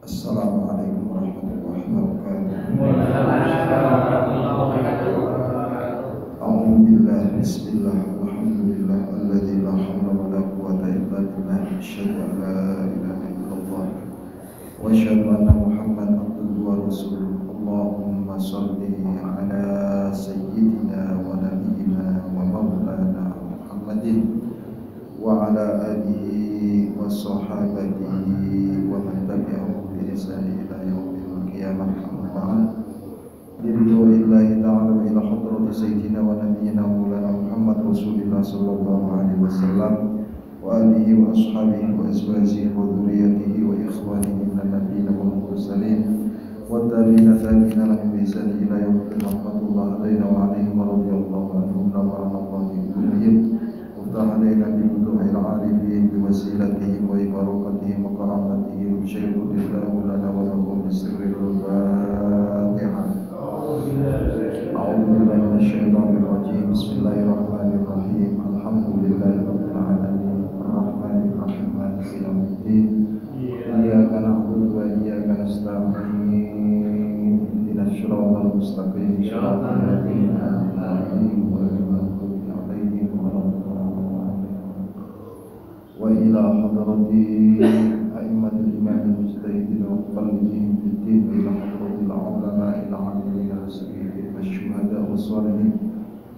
Assalamualaikum warahmatullahi wabarakatuh. A'udzu billahi bismillah alhamdulillah alladzi la haula wa la quwwata illa billah asyhadu an la ilaha illallah wa asyhadu anna muhammadan abduhu wa rasuluh. Allahumma shalli ala sayyidina wa nabiyyina wa maulana Muhammadin wa ala alihi wa sahabatihi wa man tabi'ahum bi ihsan ila yaumil qiyamah. Biridwa'illahi ta'ala ila hadrati sayyidina wa nabiyyina maulana Muhammad rasulillah sallallahu alaihi wasallam wa alihi wa ashabihi wa azwajihi wa dhurriyyatihi wa ikhwanihi minan nabiyyin wal mursalin wa tabi'ina lahum bi ihsan ila yaumil qiyamah. Alaina wa alaihim radhiyallahu anhum wa radiallahu anhum. Uftah alaina bi futuhil arifin bi wasilatihim wa barakatihim wa karamatihim syaikhulillahu lana wa lakum bisirril Fatihah. A'udzu billahi minasyaitonir rajim. Bismillahirrahmanirrahim. Alhamdulillahirabbil alamin. Arrahmanir rahim. Maliki yaumiddin. Iyyaka na'budu wa iyyaka nasta'in. Ihdinas siratal mustaqim. Shiratal ladzina an'amta 'alaihim ghairil maghdubi 'alaihim waladdallin. Wa ila hadrati a'immatil imamil mujtahidin wa muqallidin fid din wa ila hadratil ulama'il 'amilin as-sabiqin wasyuhada was-shalihin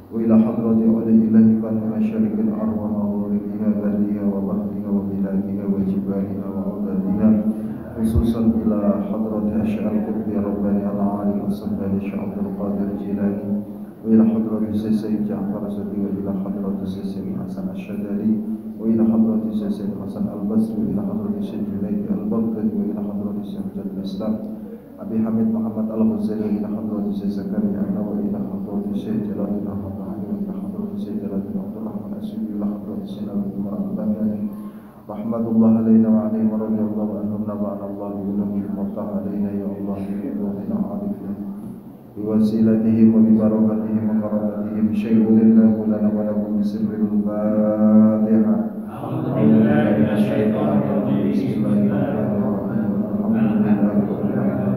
wa ila hadrati awliya'illahi kan masyariqil arwah wa maghribiha bariha wa bahriha wa biladiha wa jibaliha wa audadiha, khususan ila hadrati asy'al qutbi rabbani al-'alim as-sabbani sya'abdul qadir jilani wa ila hadrati sayyid Ja'far Sadi wa ila hadrati sayyid Hasan Asy'adari wa ila hadrati sayyid Hasan al-Basri wa ila hadrati sayyid Junaid al-Baghdadi wa ila hadrati sayyid al-Islam Abi Hamid Muhammad al-Ghazali wa ila hadrati sayyid Zakaria wa ila hadrati sayyid Jalaluddin al-Rahmani wa ila hadrati sayyid Jalaluddin Abdul Rahman As-Sudi wa ila hadrati sayyid Umar al-Bani rahmatullah alaina wa alaihim wa radhiyallahu anhum naba'ana Allah bi ulumihim wa ta'ala alaina ya Allah bi fudulil arifin bi wasilatihim wa bi barakatihim wa karamatihim syaikhulillahu lana wa lakum bisirril Fatihah. A'udzubillahi minasyaitonir rajim. Bismillahirrahmanirrahim. Alhamdulillahirabbil alamin.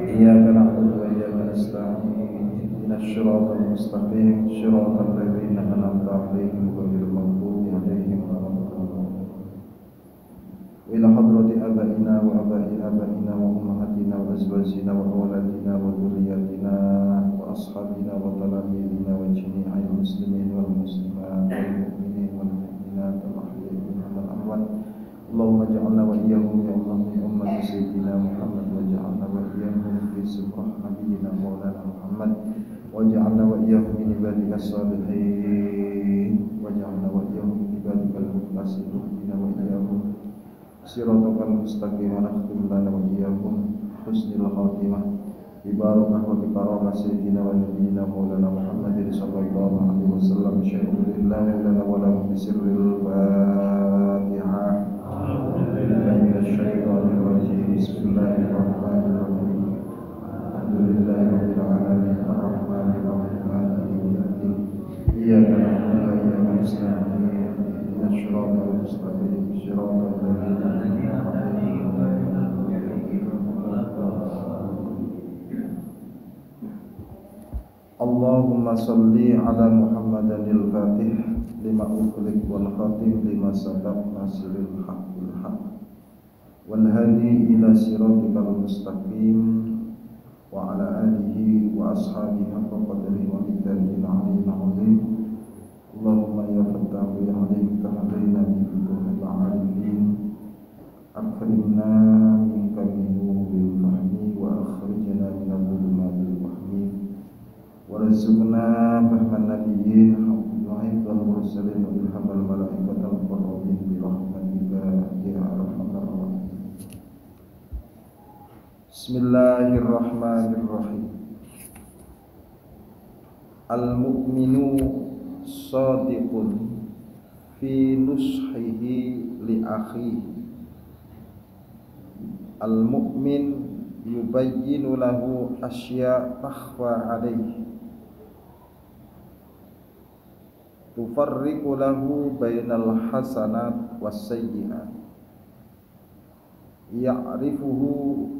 Iyyaka na'budu wa iyyaka nasta'in. Ihdinas siratal mustaqim. Shiratal ladzina an'amta 'alaihim ghairil maghdubi 'alaihim waladdallin. Wa ila hadrati abaina wa abai abaina wa ummahatina wa azwajina wa awladina wa dhurriyyatina wa ashabina wa talamidina wa jami'il muslimin wal muslimat wal mu'minin wal mu'minat al ahya'i minhum wal amwat. Allahumma ja'alna wa iyyahum ya Allah min ummati sayyidina Muhammad wa ja'alna wa iyyahum fi sirrah nabiyyina maulana Muhammad wa ja'alna wa iyyahum min ibadika as-salihin wa ja'alna wa iyyahum min ibadika al-mukhlasin wa iyyahum siratal mustaqim wa nakhtim lana wa iyyahum husnul khatimah bi barakah wa bi karamah sayyidina wa nabiyyina maulana Muhammadin sallallahu alaihi wasallam syaikhulillahu lana wa lahu bisirril Fatihah. Minasyaitonir rajim. Bismillahirrahmanirrahim. Alhamdulillahirabbil alamin. Arrahmanir rahim. Maliki yaumiddin. Iyyaka na'budu wa iyyaka nasta'in. Ihdinas siratal mustaqim. Shiratal ladzina an'amta 'alaihim ghairil maghdubi 'alaihim. Allahumma shalli ala Muhammadil Fatih lima ughliq wal khatim lima sabaq nasiril haqqil haqq wal hadi ila siratikal mustaqim wa ala alihi wa ashabihi haqqa qadrihi wa miqdarihil azim. Allahumma ya fattahu ya alim ta'alaina bi futuhil arifin akrimna minka min nuril fahmi wa akhrijna min adh-dhulumatil wahmi warzuqna fahman nabiyyin wa hifdzal mursalin wa ilhamal malaikatil muqarrabin bi rahmatika ya arhamar rahimin. Bismillahirrahmanirrahim. Al-mu'minu shadiqun fi nushihi li akhihi. Al-mu'min yubayyinu lahu asya takhfa alaihi tufarriqu lahu bainal hasanat was sayyi'at ya'rifuhu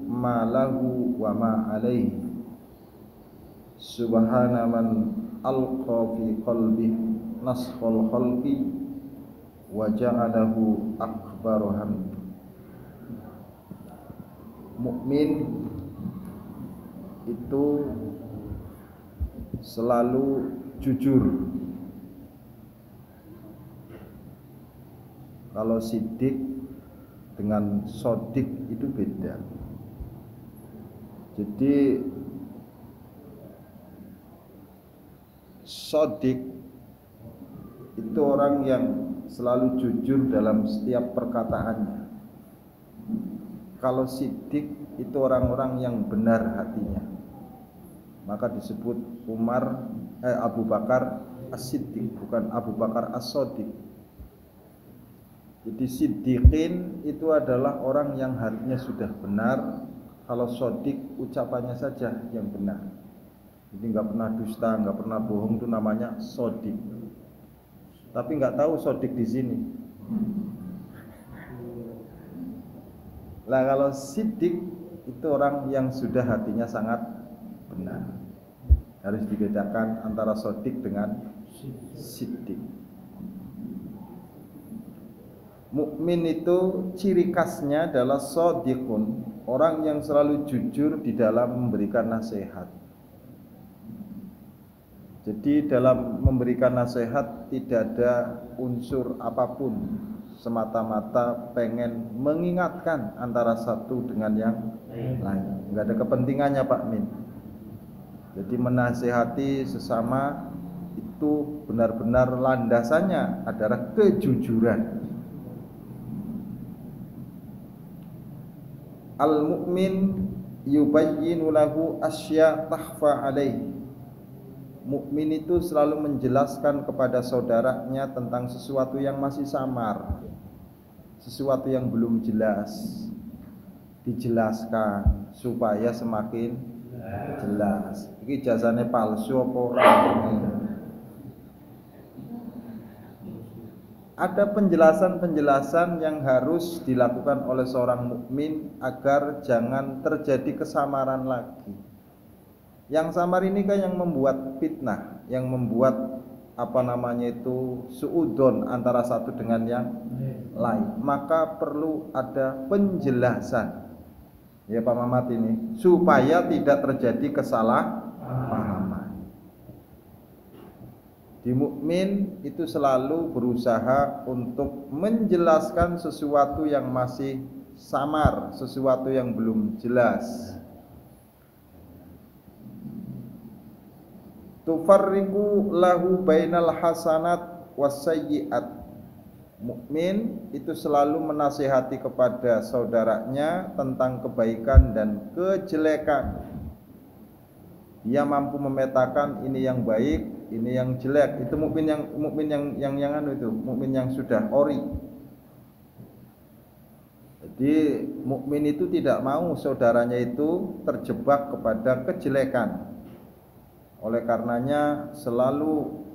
ma lahu wa ma alaihi. Subhana man alqa fi qalbihi naskhal khalqi wa ja'alahu akbaru hamd. Mukmin itu selalu jujur. Kalau sidik dengan sodik itu beda. Jadi sodik itu orang yang selalu jujur dalam setiap perkataannya. Kalau sidik itu orang-orang yang benar hatinya. Maka disebut Abu Bakar As-Siddiq, bukan Abu Bakar As-Sodiq. Jadi siddiqin itu adalah orang yang hatinya sudah benar. Kalau sodik ucapannya saja yang benar. Jadi nggak pernah dusta, nggak pernah bohong, itu namanya sodik. Tapi nggak tahu sodik di sini. Lah kalau siddiq itu orang yang sudah hatinya sangat benar. Harus dibedakan antara sodik dengan siddiq. Mukmin itu ciri khasnya adalah shodiqun, orang yang selalu jujur di dalam memberikan nasihat. Jadi dalam memberikan nasihat tidak ada unsur apapun, semata-mata pengen mengingatkan antara satu dengan yang lain. Enggak ada kepentingannya Pak Min. Jadi menasihati sesama itu benar-benar landasannya adalah kejujuran. Al-mu'min yubayyinu lahu asya takhfa alaihi. Mukmin itu selalu menjelaskan kepada saudaranya tentang sesuatu yang masih samar, sesuatu yang belum jelas, dijelaskan supaya semakin jelas. Iki jasane palsu apa ora? Ada penjelasan-penjelasan yang harus dilakukan oleh seorang mukmin agar jangan terjadi kesamaran lagi. Yang samar ini kan yang membuat fitnah, yang membuat suudon antara satu dengan yang lain. Maka perlu ada penjelasan. Ya Pak Mamat ini supaya tidak terjadi kesalahpahaman. Di mukmin itu selalu berusaha untuk menjelaskan sesuatu yang masih samar, sesuatu yang belum jelas. Tufarriqu lahu bainal hasanat wasayyi'at. Mukmin itu selalu menasihati kepada saudaranya tentang kebaikan dan kejelekan. Dia mampu memetakan ini yang baik, ini yang jelek. Itu mukmin yang sudah ori. Jadi mukmin itu tidak mau saudaranya itu terjebak kepada kejelekan. Oleh karenanya selalu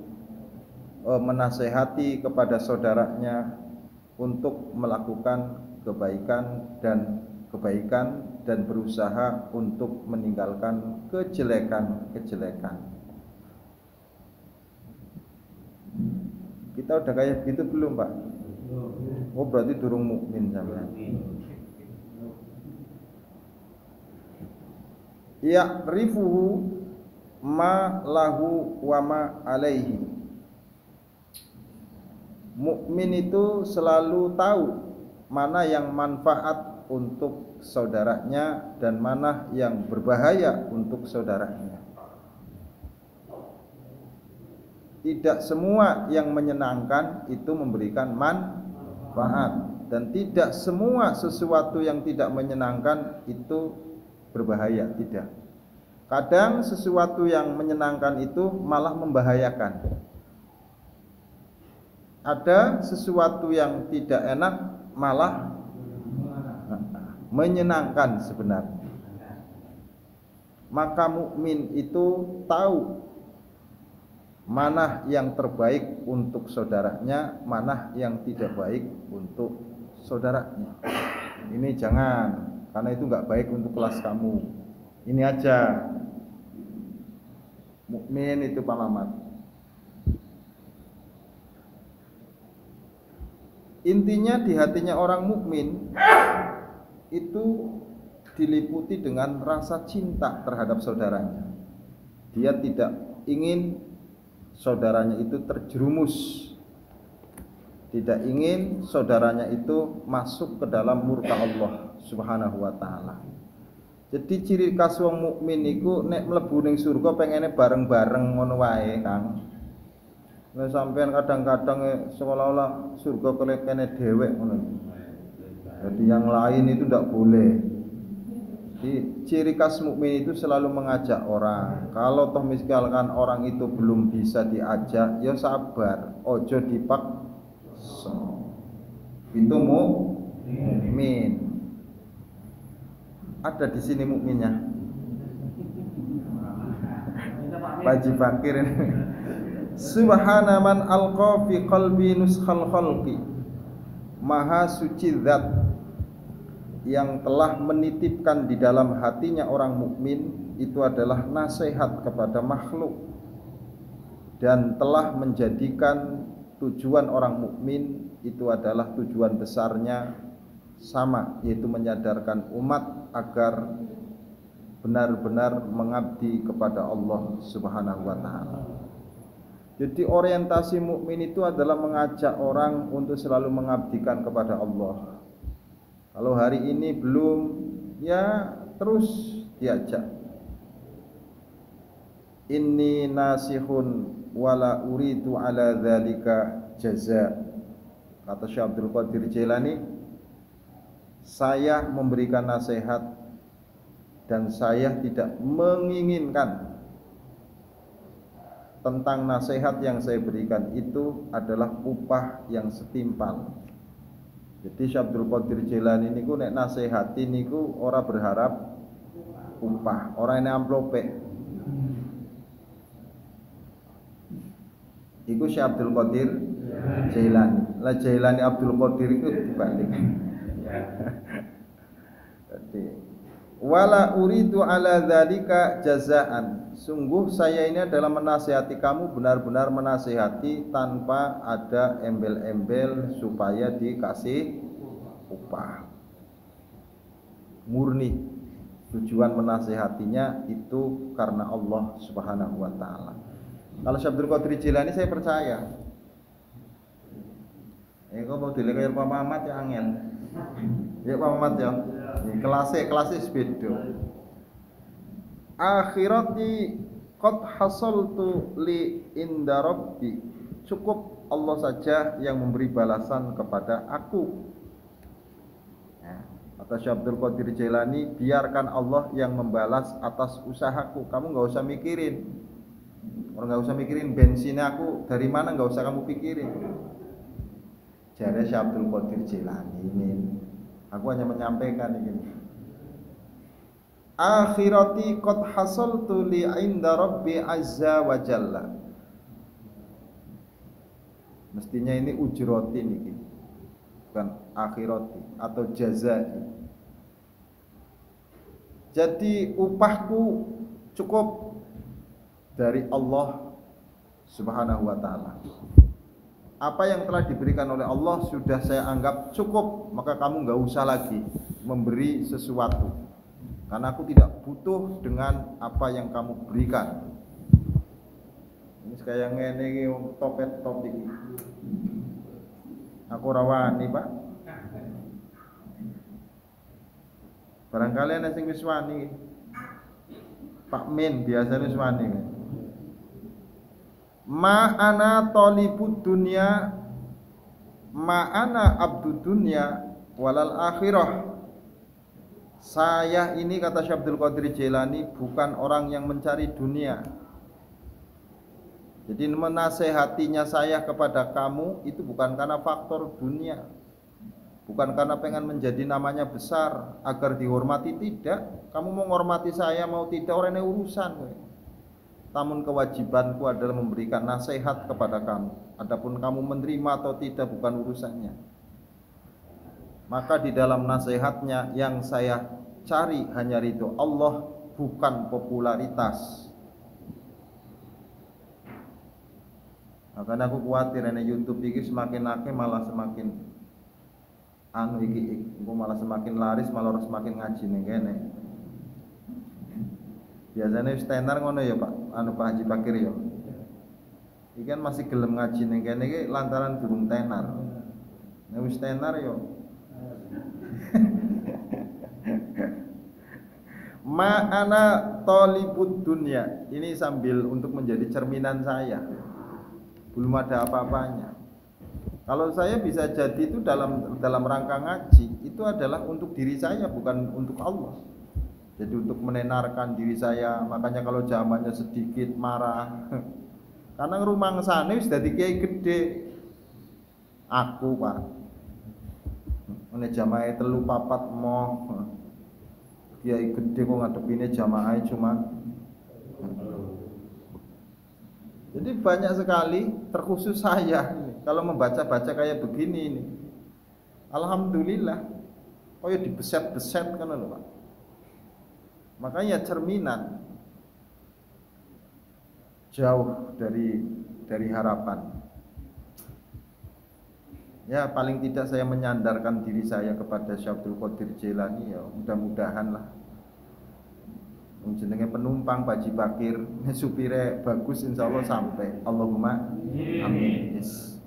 menasehati kepada saudaranya untuk melakukan kebaikan dan berusaha untuk meninggalkan kejelekan. Kita udah kayak gitu belum, Pak? Oh, berarti durung mukmin sampean. Ya rifuhu ma lahu wa ma alaihi. Mukmin itu selalu tahu mana yang manfaat untuk saudaranya dan mana yang berbahaya untuk saudaranya. Tidak semua yang menyenangkan itu memberikan manfaat, dan tidak semua sesuatu yang tidak menyenangkan itu berbahaya, tidak. Kadang sesuatu yang menyenangkan itu malah membahayakan. Ada sesuatu yang tidak enak malah menyenangkan sebenarnya. Maka mukmin itu tahu mana yang terbaik untuk saudaranya, mana yang tidak baik untuk saudaranya. ini jangan, karena itu nggak baik untuk kelas kamu. Ini aja. Mukmin itu Pak Mamat. Intinya di hatinya orang mukmin itu diliputi dengan rasa cinta terhadap saudaranya. Dia tidak ingin saudaranya itu terjerumus, tidak ingin saudaranya itu masuk ke dalam murka Allah Subhanahu wa taala. Jadi ciri khas wong mukmin iku nek mlebu ning surga pengene bareng-bareng ngono wae, Kang. Nek sampean kadang-kadang seolah-olah surga kene dhewek ngono. Jadi yang lain itu tidak boleh. Jadi ciri khas mukmin itu selalu mengajak orang. Kalau toh misalkan orang itu belum bisa diajak, ya sabar, ojo dipaksa. Itu mukmin. Ada di sini mukminnya. Pak Fakir. Subhana man alqa fi qalbi nuskhal khalqi. Maha suci zat yang telah menitipkan di dalam hatinya orang mukmin itu adalah nasihat kepada makhluk dan telah menjadikan tujuan orang mukmin itu adalah tujuan besarnya sama, yaitu menyadarkan umat agar benar-benar mengabdi kepada Allah Subhanahu wa taala. Jadi orientasi mukmin itu adalah mengajak orang untuk selalu mengabdikan kepada Allah. Kalau hari ini belum, ya terus diajak. Inni nasihun wala uridu ala dzalika jaza. Kata Syekh Abdul Qadir Jailani, saya memberikan nasihat dan saya tidak menginginkan tentang nasihat yang saya berikan itu adalah upah yang setimpal. Jadi Syekh Abdul Qadir Jailani niku nek nasihati niku ora berharap upah, ora ene amplope. Iku Syekh Abdul Qadir Jailani. Lah Jailani Abdul Qadir itu dibalik. Jadi wala uridu ala dzalika jazaan. Sungguh saya ini adalah menasihati kamu, benar-benar menasihati tanpa ada embel-embel supaya dikasih upah. Murni tujuan menasihatinya itu karena Allah Subhanahu wa taala. Kalau Syekh Abdul Qadir Jilani saya percaya. Kok mau dilekir Pak Mamat ya angel. Ya Pak Mamat ya. Kelasnya beda. Akhirati qad hasaltu li inda rabbi. Cukup Allah saja yang memberi balasan kepada aku. Kata Syekh Abdul Qadir Jailani, biarkan Allah yang membalas atas usahaku. Kamu nggak usah mikirin. Orang nggak usah mikirin bensinnya aku dari mana, nggak usah kamu pikirin. Jadi Syekh Abdul Qadir Jailani ini, aku hanya menyampaikan ini. Akhirati qad hasaltu li 'inda rabbi azza wa jalla. Mestinya ini ujroti niki. Bukan akhirati atau jazai. Jadi upahku cukup dari Allah Subhanahu wa taala. Apa yang telah diberikan oleh Allah sudah saya anggap cukup, maka kamu enggak usah lagi memberi sesuatu. Karena aku tidak butuh dengan apa yang kamu berikan. Ini kayak ngene iki topet topik. Aku rawani, Pak. Barangkali ana sing wis wani. Pak Min biasanya wis wani. Ma ana talibud dunya, ma ana abdud dunya walal akhirah. Saya ini, kata Syekh Abdul Qadir Jailani, bukan orang yang mencari dunia. Jadi menasehatinya saya kepada kamu itu bukan karena faktor dunia, bukan karena pengen menjadi namanya besar agar dihormati, tidak. Kamu mau menghormati saya mau tidak orang ini urusan. Namun kewajibanku adalah memberikan nasihat kepada kamu. Adapun kamu menerima atau tidak bukan urusannya. Maka di dalam nasihatnya yang saya cari hanya ridho Allah, bukan popularitas. Makanya aku khawatir ini YouTube ini semakin akeh malah semakin malah semakin laris, malah semakin ngaji ning kene. Biasanya wis tenar ngono ya Pak, Pak Haji Bakir ya. Iki kan masih gelem ngaji ning kene iki lantaran durung tenar. Nek wis tenar ya. Ma'ana thalibud dunya. Ini sambil untuk menjadi cerminan saya. Belum ada apa-apanya. Kalau saya bisa jadi itu dalam rangka ngaji, itu adalah untuk diri saya, bukan untuk Allah. Jadi untuk menenarkan diri saya. Makanya kalau zamannya sedikit marah. Karena rumangsane wis dadi kiai gede. Aku, Pak. Nek jamaah 3 4 moh. Kiai gede kok ngadepine jamaah cuma. Jadi banyak sekali terkhusus saya ini. Kalau membaca-baca kayak begini ini. Alhamdulillah. Oh ya dibeset-beset kan lho, Pak. Makanya cerminan jauh dari harapan. Ya paling tidak saya menyandarkan diri saya kepada Syekh Abdul Qadir Jailani, ya mudah-mudahan lah. Jenenge penumpang Pak Haji Bakir, supire bagus insyaallah sampai. Allahumma amin. Yes.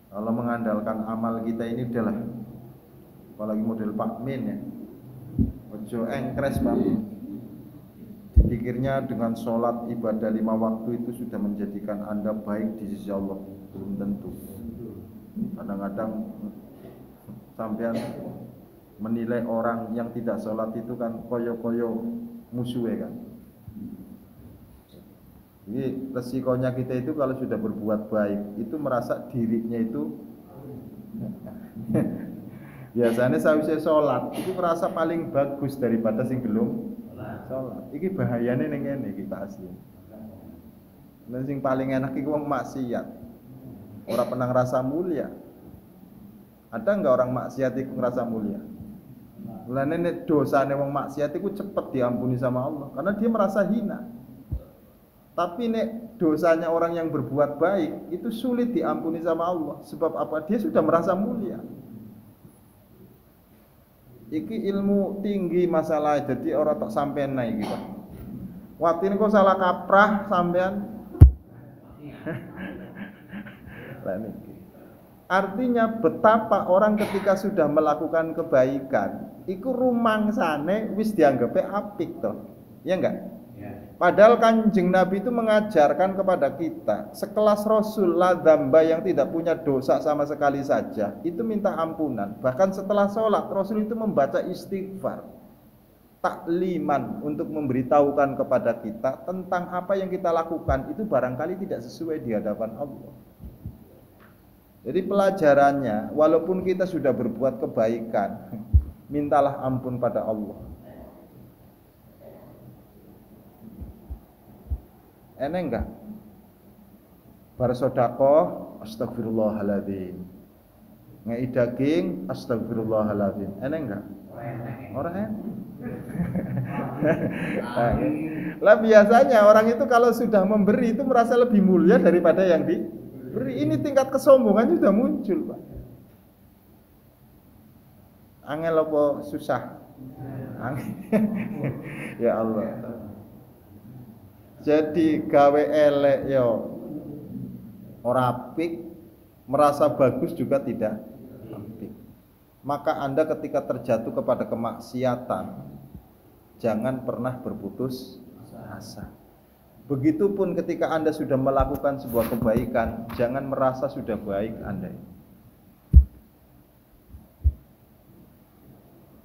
Kalau mengandalkan amal kita ini udahlah. Apalagi model Pak Min ya. Ojo engkres Pak Min. Dipikirnya dengan sholat ibadah 5 waktu itu sudah menjadikan Anda baik di sisi Allah. Belum tentu. Kadang-kadang sampean menilai orang yang tidak sholat itu kan koyo-koyo musuhnya kan. Jadi resikonya kita itu kalau sudah berbuat baik itu merasa dirinya itu biasanya saya sholat itu merasa paling bagus daripada sing belum sholat. Iki bahayane ning ngene iki Pak Asli. Lan sing paling enak iku wong maksiat. Ora pernah ngerasa mulia. Ada enggak orang maksiat iku ngerasa mulia? Mulane nek dosane wong maksiat iku cepet diampuni sama Allah karena dia merasa hina. Tapi nek dosanya orang yang berbuat baik itu sulit diampuni sama Allah. Sebab apa? Dia sudah merasa mulia. Iki ilmu tinggi masalah, jadi orang tak sampean naik gitu. Watin kok salah kaprah sampean. Lah niki. Artinya betapa orang ketika sudah melakukan kebaikan, iku rumangsane wis dianggape apik toh. Ya enggak? Padahal Kanjeng Nabi itu mengajarkan kepada kita, sekelas Rasul la dzamba yang tidak punya dosa sama sekali saja, itu minta ampunan. Bahkan setelah sholat, Rasul itu membaca istighfar, takliman untuk memberitahukan kepada kita tentang apa yang kita lakukan itu barangkali tidak sesuai di hadapan Allah. Jadi pelajarannya, walaupun kita sudah berbuat kebaikan, mintalah ampun pada Allah. Enak enggak? Bar sedekah, astagfirullahaladzim. Ngei daging, astagfirullahaladzim. Enak enggak? Ora enak. Lah biasanya orang itu kalau sudah memberi itu merasa lebih mulia daripada yang diberi. Ini tingkat kesombongan sudah muncul, Pak. Angel apa susah? Angel. Ya Allah. Jadi gawe elek yo ora apik, merasa bagus juga tidak apik. Maka Anda ketika terjatuh kepada kemaksiatan, jangan pernah berputus asa. Begitupun ketika Anda sudah melakukan sebuah kebaikan, jangan merasa sudah baik Anda.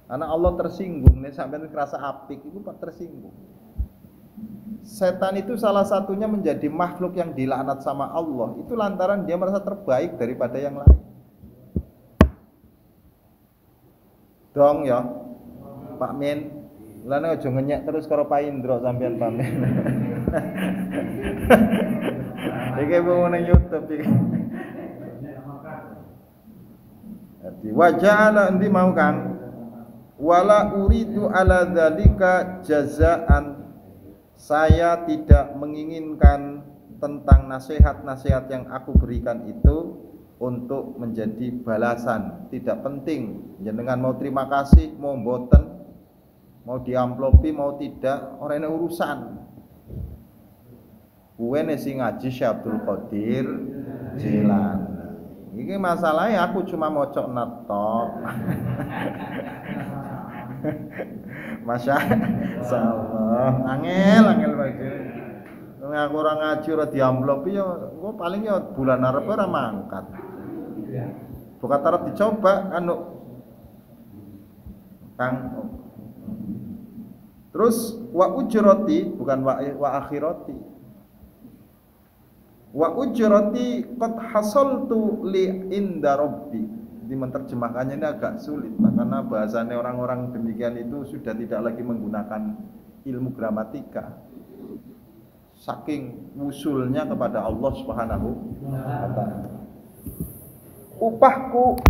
Karena Allah tersinggung, nih sampai kerasa apik itu Pak tersinggung. Setan itu salah satunya menjadi makhluk yang dilaknat sama Allah. Itu lantaran dia merasa terbaik daripada yang lain. Dong ya, Pak Min. Lane aja ngenyek terus karo Pak Indro sampean Pak Min. Iki mau nang YouTube iki. Wa ja'ala endi mau Kang? Wala uridu ala dzalika jazaan. Saya tidak menginginkan tentang nasihat-nasihat yang aku berikan itu untuk menjadi balasan. Tidak penting jenengan mau terima kasih, mau mboten, mau diamplopi, mau tidak, ora ana urusan. Kuwe nek sing ngaji Syekh Abdul Qadir Jilani. Iki masalahnya aku cuma mocok netok. Masya Allah, angel bagi. Wong aku ora ngaji ora diamplopi ya, engko paling ya bulan arep ora mangkat. Bukan tarap dicoba anu Kang. Terus wa ujrati bukan wa akhirati. Wa ujrati qad hasaltu li inda rabbi. Di menerjemahkannya ini agak sulit Pak, karena bahasanya orang-orang demikian itu sudah tidak lagi menggunakan ilmu gramatika. Saking wusulnya kepada Allah Subhanahu wa taala. Upahku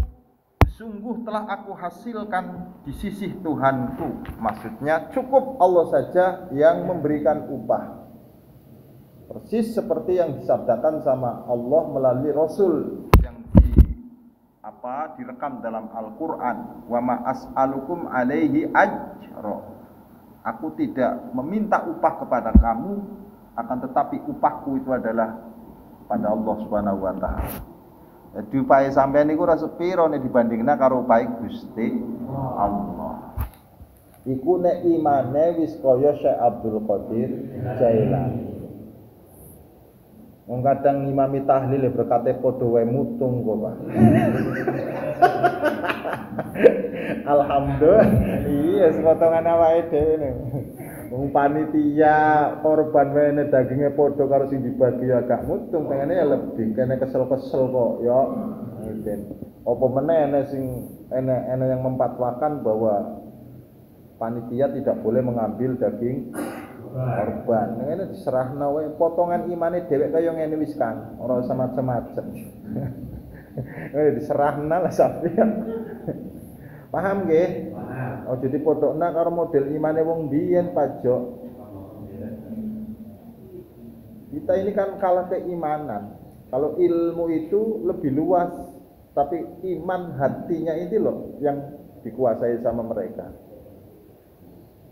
sungguh telah aku hasilkan di sisi Tuhanku. Maksudnya cukup Allah saja yang memberikan upah. Persis seperti yang disabdakan sama Allah melalui Rasul yang direkam dalam Al-Qur'an. Wa ma as'alukum alaihi ajra. Aku tidak meminta upah kepada kamu, akan tetapi upahku itu adalah pada Allah Subhanahu wa taala. Jadi upahe sampeyan niku ora sepiro nek dibandingna karo upahe Gusti Allah. Iku nek imane wis kaya Syekh Abdul Qadir Jailani. Wong kadang ngimami tahlil berkate padha wae mutung kok, Pak. Alhamdulillah. Iya, sepotongan awake dhewe niku. Wong panitia korban wene daginge padha karo sing dibagi agak mutung, pengene ya lebih kene kesel-kesel kok ya. Apa meneh ana sing ana yang memfatwakan bahwa panitia tidak boleh mengambil daging korban. Ngene diserahna wae potongan imane dhewek kaya ngene wis Kang, ora usah macem-macem. Ngene diserahna lah sampeyan. Paham nggih? Paham. Oh jadi podokna karo model imane wong biyen pajok. Kita ini kan kalah keimanan. Kalau ilmu itu lebih luas, tapi iman hatinya itu loh yang dikuasai sama mereka.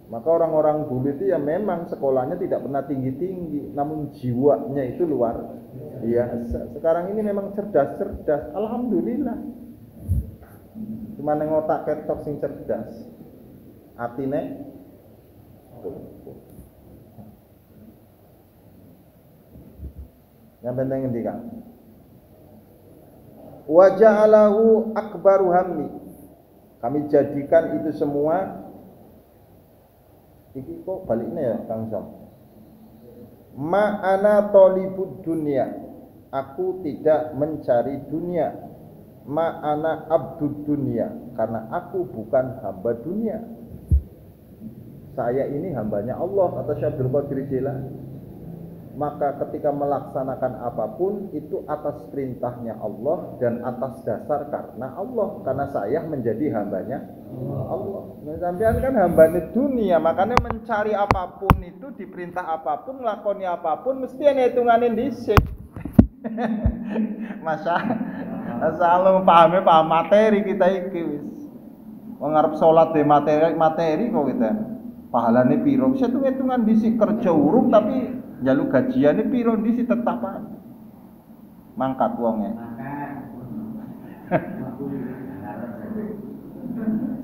Maka orang-orang dulu itu ya memang sekolahnya tidak pernah tinggi-tinggi, namun jiwanya itu luar biasa. Sekarang ini memang cerdas-cerdas, alhamdulillah. Cuma neng otak ketok sing cerdas, atine yang penting ngendi Kang? Wa ja'alahu akbaru hammi. Kami jadikan itu semua. Iki kok baliknya ya Kang Sam. Ma ana talibud dunya. Aku tidak mencari dunia. Ma ana abdud dunya, karena aku bukan hamba dunia. Saya ini hambanya Allah, kata Syekh Abdul Qadir Jilani. Maka ketika melaksanakan apapun itu atas perintahnya Allah dan atas dasar karena Allah, karena saya menjadi hambanya Allah. Sampean kan hambanya dunia, makanya mencari apapun itu, diperintah apapun, nglakoni apapun mesti ana hitungane dhisik. Masalah paham materi kita iki wis. Wong arep salat de materi kok kita. Pahalane piro? Wis hitung-hitungan dhisik kerja urung tapi njaluk gajiane piro dhisik tetapan. Mangkat wonge.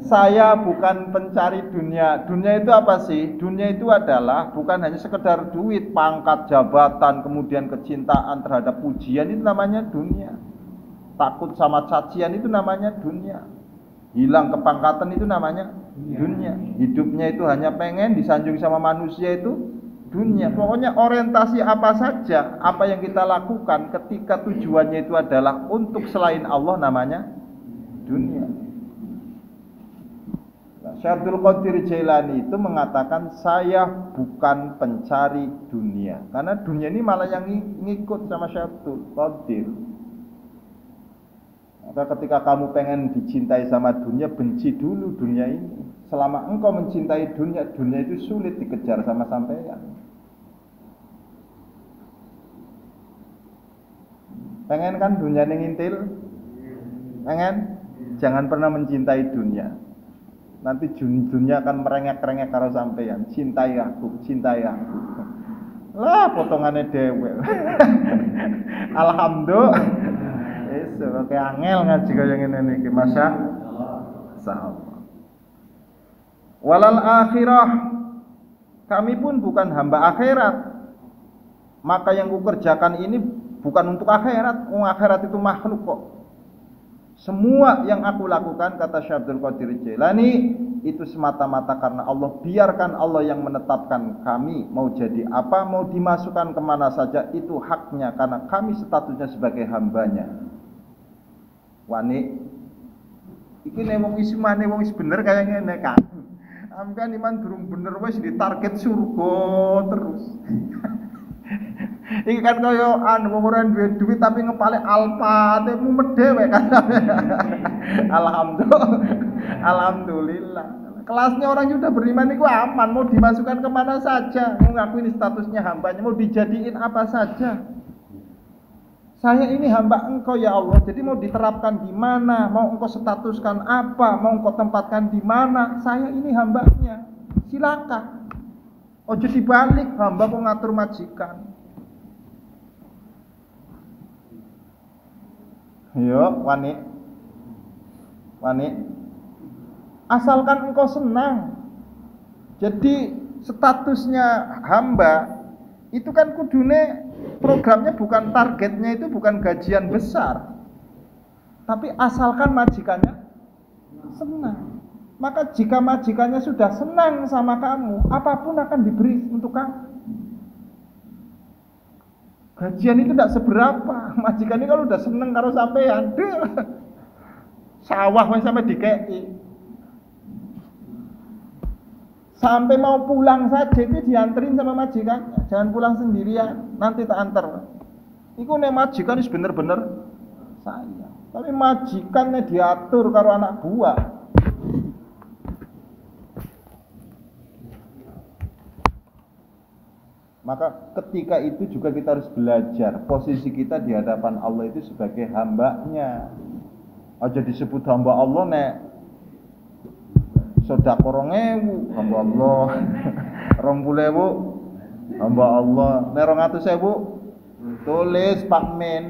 Saya bukan pencari dunia. Dunia itu apa sih? Dunia itu adalah bukan hanya sekedar duit, pangkat, jabatan, kemudian kecintaan terhadap pujian, itu namanya dunia. Takut sama cacian itu namanya dunia. Hilang kepangkatan itu namanya dunia. Hidupnya itu hanya pengen disanjung sama manusia itu dunia. Pokoknya orientasi apa saja, apa yang kita lakukan ketika tujuannya itu adalah untuk selain Allah namanya dunia. Syekh Abdul Qadir Jailani itu mengatakan saya bukan pencari dunia, karena dunia ini malah yang ngikut sama Syekh Abdul Qadir. Maka ketika kamu pengen dicintai sama dunia, benci dulu dunia ini. Selama engkau mencintai dunia, dunia itu sulit dikejar sama sampean. Pengen kan dunia ini ngintil? Pengen? Jangan pernah mencintai dunia. Nanti dunia akan merengek-rengek karo sampean. Cintai aku, cintai aku. Lah potongannya dewe. Alhamdulillah. Iso kayak angel ngaji kaya ngene iki, Masya Allah. Walal akhirah, kami pun bukan hamba akhirat. Maka yang kukerjakan ini bukan untuk akhirat. Akhirat itu makhluk kok. Semua yang aku lakukan, kata Syekh Abdul Qadir Jailani, itu semata-mata karena Allah. Biarkan Allah yang menetapkan kami mau jadi apa, mau dimasukkan kemana saja, itu haknya, karena kami statusnya sebagai hambanya. Wani iki nek wong wis mane wong wis bener kaya ngene kan. Sampeyan iman durung bener wis ditarget surga terus. Iki kan kaya wong ora duwe duit tapi ngepale alpatemu medhewe kan. Alhamdulillah. Kelasnya orang yang sudah beriman itu aman, mau dimasukkan kemana saja, mau ngaku ini statusnya hambanya, mau dijadiin apa saja. Saya ini hamba engkau ya Allah, jadi mau diterapkan di mana, mau engkau statuskan apa, mau engkau tempatkan di mana, saya ini hambanya. Silakan. Ojo dibalik, hamba kok ngatur majikan. Yo, wani. Asalkan engkau senang. Jadi statusnya hamba itu kan kudune programnya bukan, targetnya itu bukan gajian besar, tapi asalkan majikannya senang. Maka jika majikannya sudah senang sama kamu, apapun akan diberi untuk kamu. Gajian itu tidak seberapa. Majikan ini kalau udah senang karo sampean, sawah sampai dikei. Sampai mau pulang saja itu dianterin sama majikan. Jangan pulang sendirian, nanti tak antar. Iku nek majikan wis bener-bener saya. Tapi majikannya diatur karo anak buah. Maka ketika itu juga kita harus belajar posisi kita di hadapan Allah itu sebagai hambanya. Aja disebut hamba Allah nek sedekah 2.000 hamba Allah, 20.000 hamba Allah, nek 200.000 tulis Pak Men.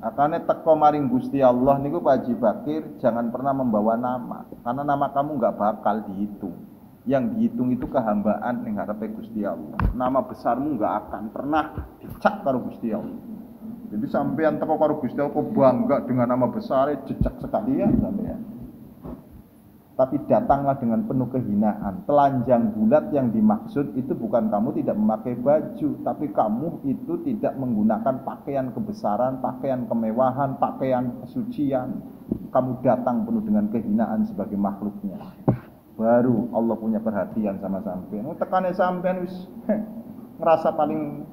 Akane teko maring Gusti Allah niku Pak Haji Bakir, jangan pernah membawa nama, karena nama kamu enggak bakal dihitung. Yang dihitung itu kehambaan ning ngarepe Gusti Allah. Nama besarmu enggak akan pernah dicak karo Gusti Allah. Jadi sampean teko karo Gusti Allah kok bangga dengan nama besar, jejak sekalian sampean. Tapi datanglah dengan penuh kehinaan. Telanjang bulat yang dimaksud itu bukan kamu tidak memakai baju, tapi kamu itu tidak menggunakan pakaian kebesaran, pakaian kemewahan, pakaian kesucian. Kamu datang penuh dengan kehinaan sebagai makhluknya. Baru Allah punya perhatian sama sampean. Tekane sampean wis ngerasa paling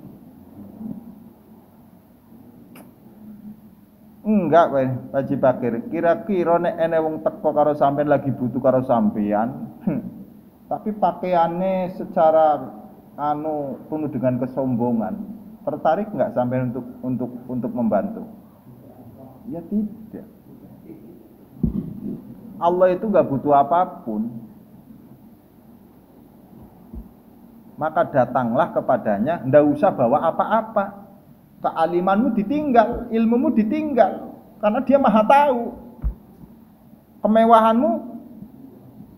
enggak kowe Haji Bakir. Kira-kira nek ene wong teko karo sampean lagi butuh karo sampean, tapi pakaiannya secara penuh dengan kesombongan, tertarik enggak sampean untuk membantu? Ya tidak. Allah itu enggak butuh apapun. Maka datanglah kepadanya, ndak usah bawa apa-apa. Kealimanmu ditinggal, ilmumu ditinggal, karena dia maha tahu. Kemewahanmu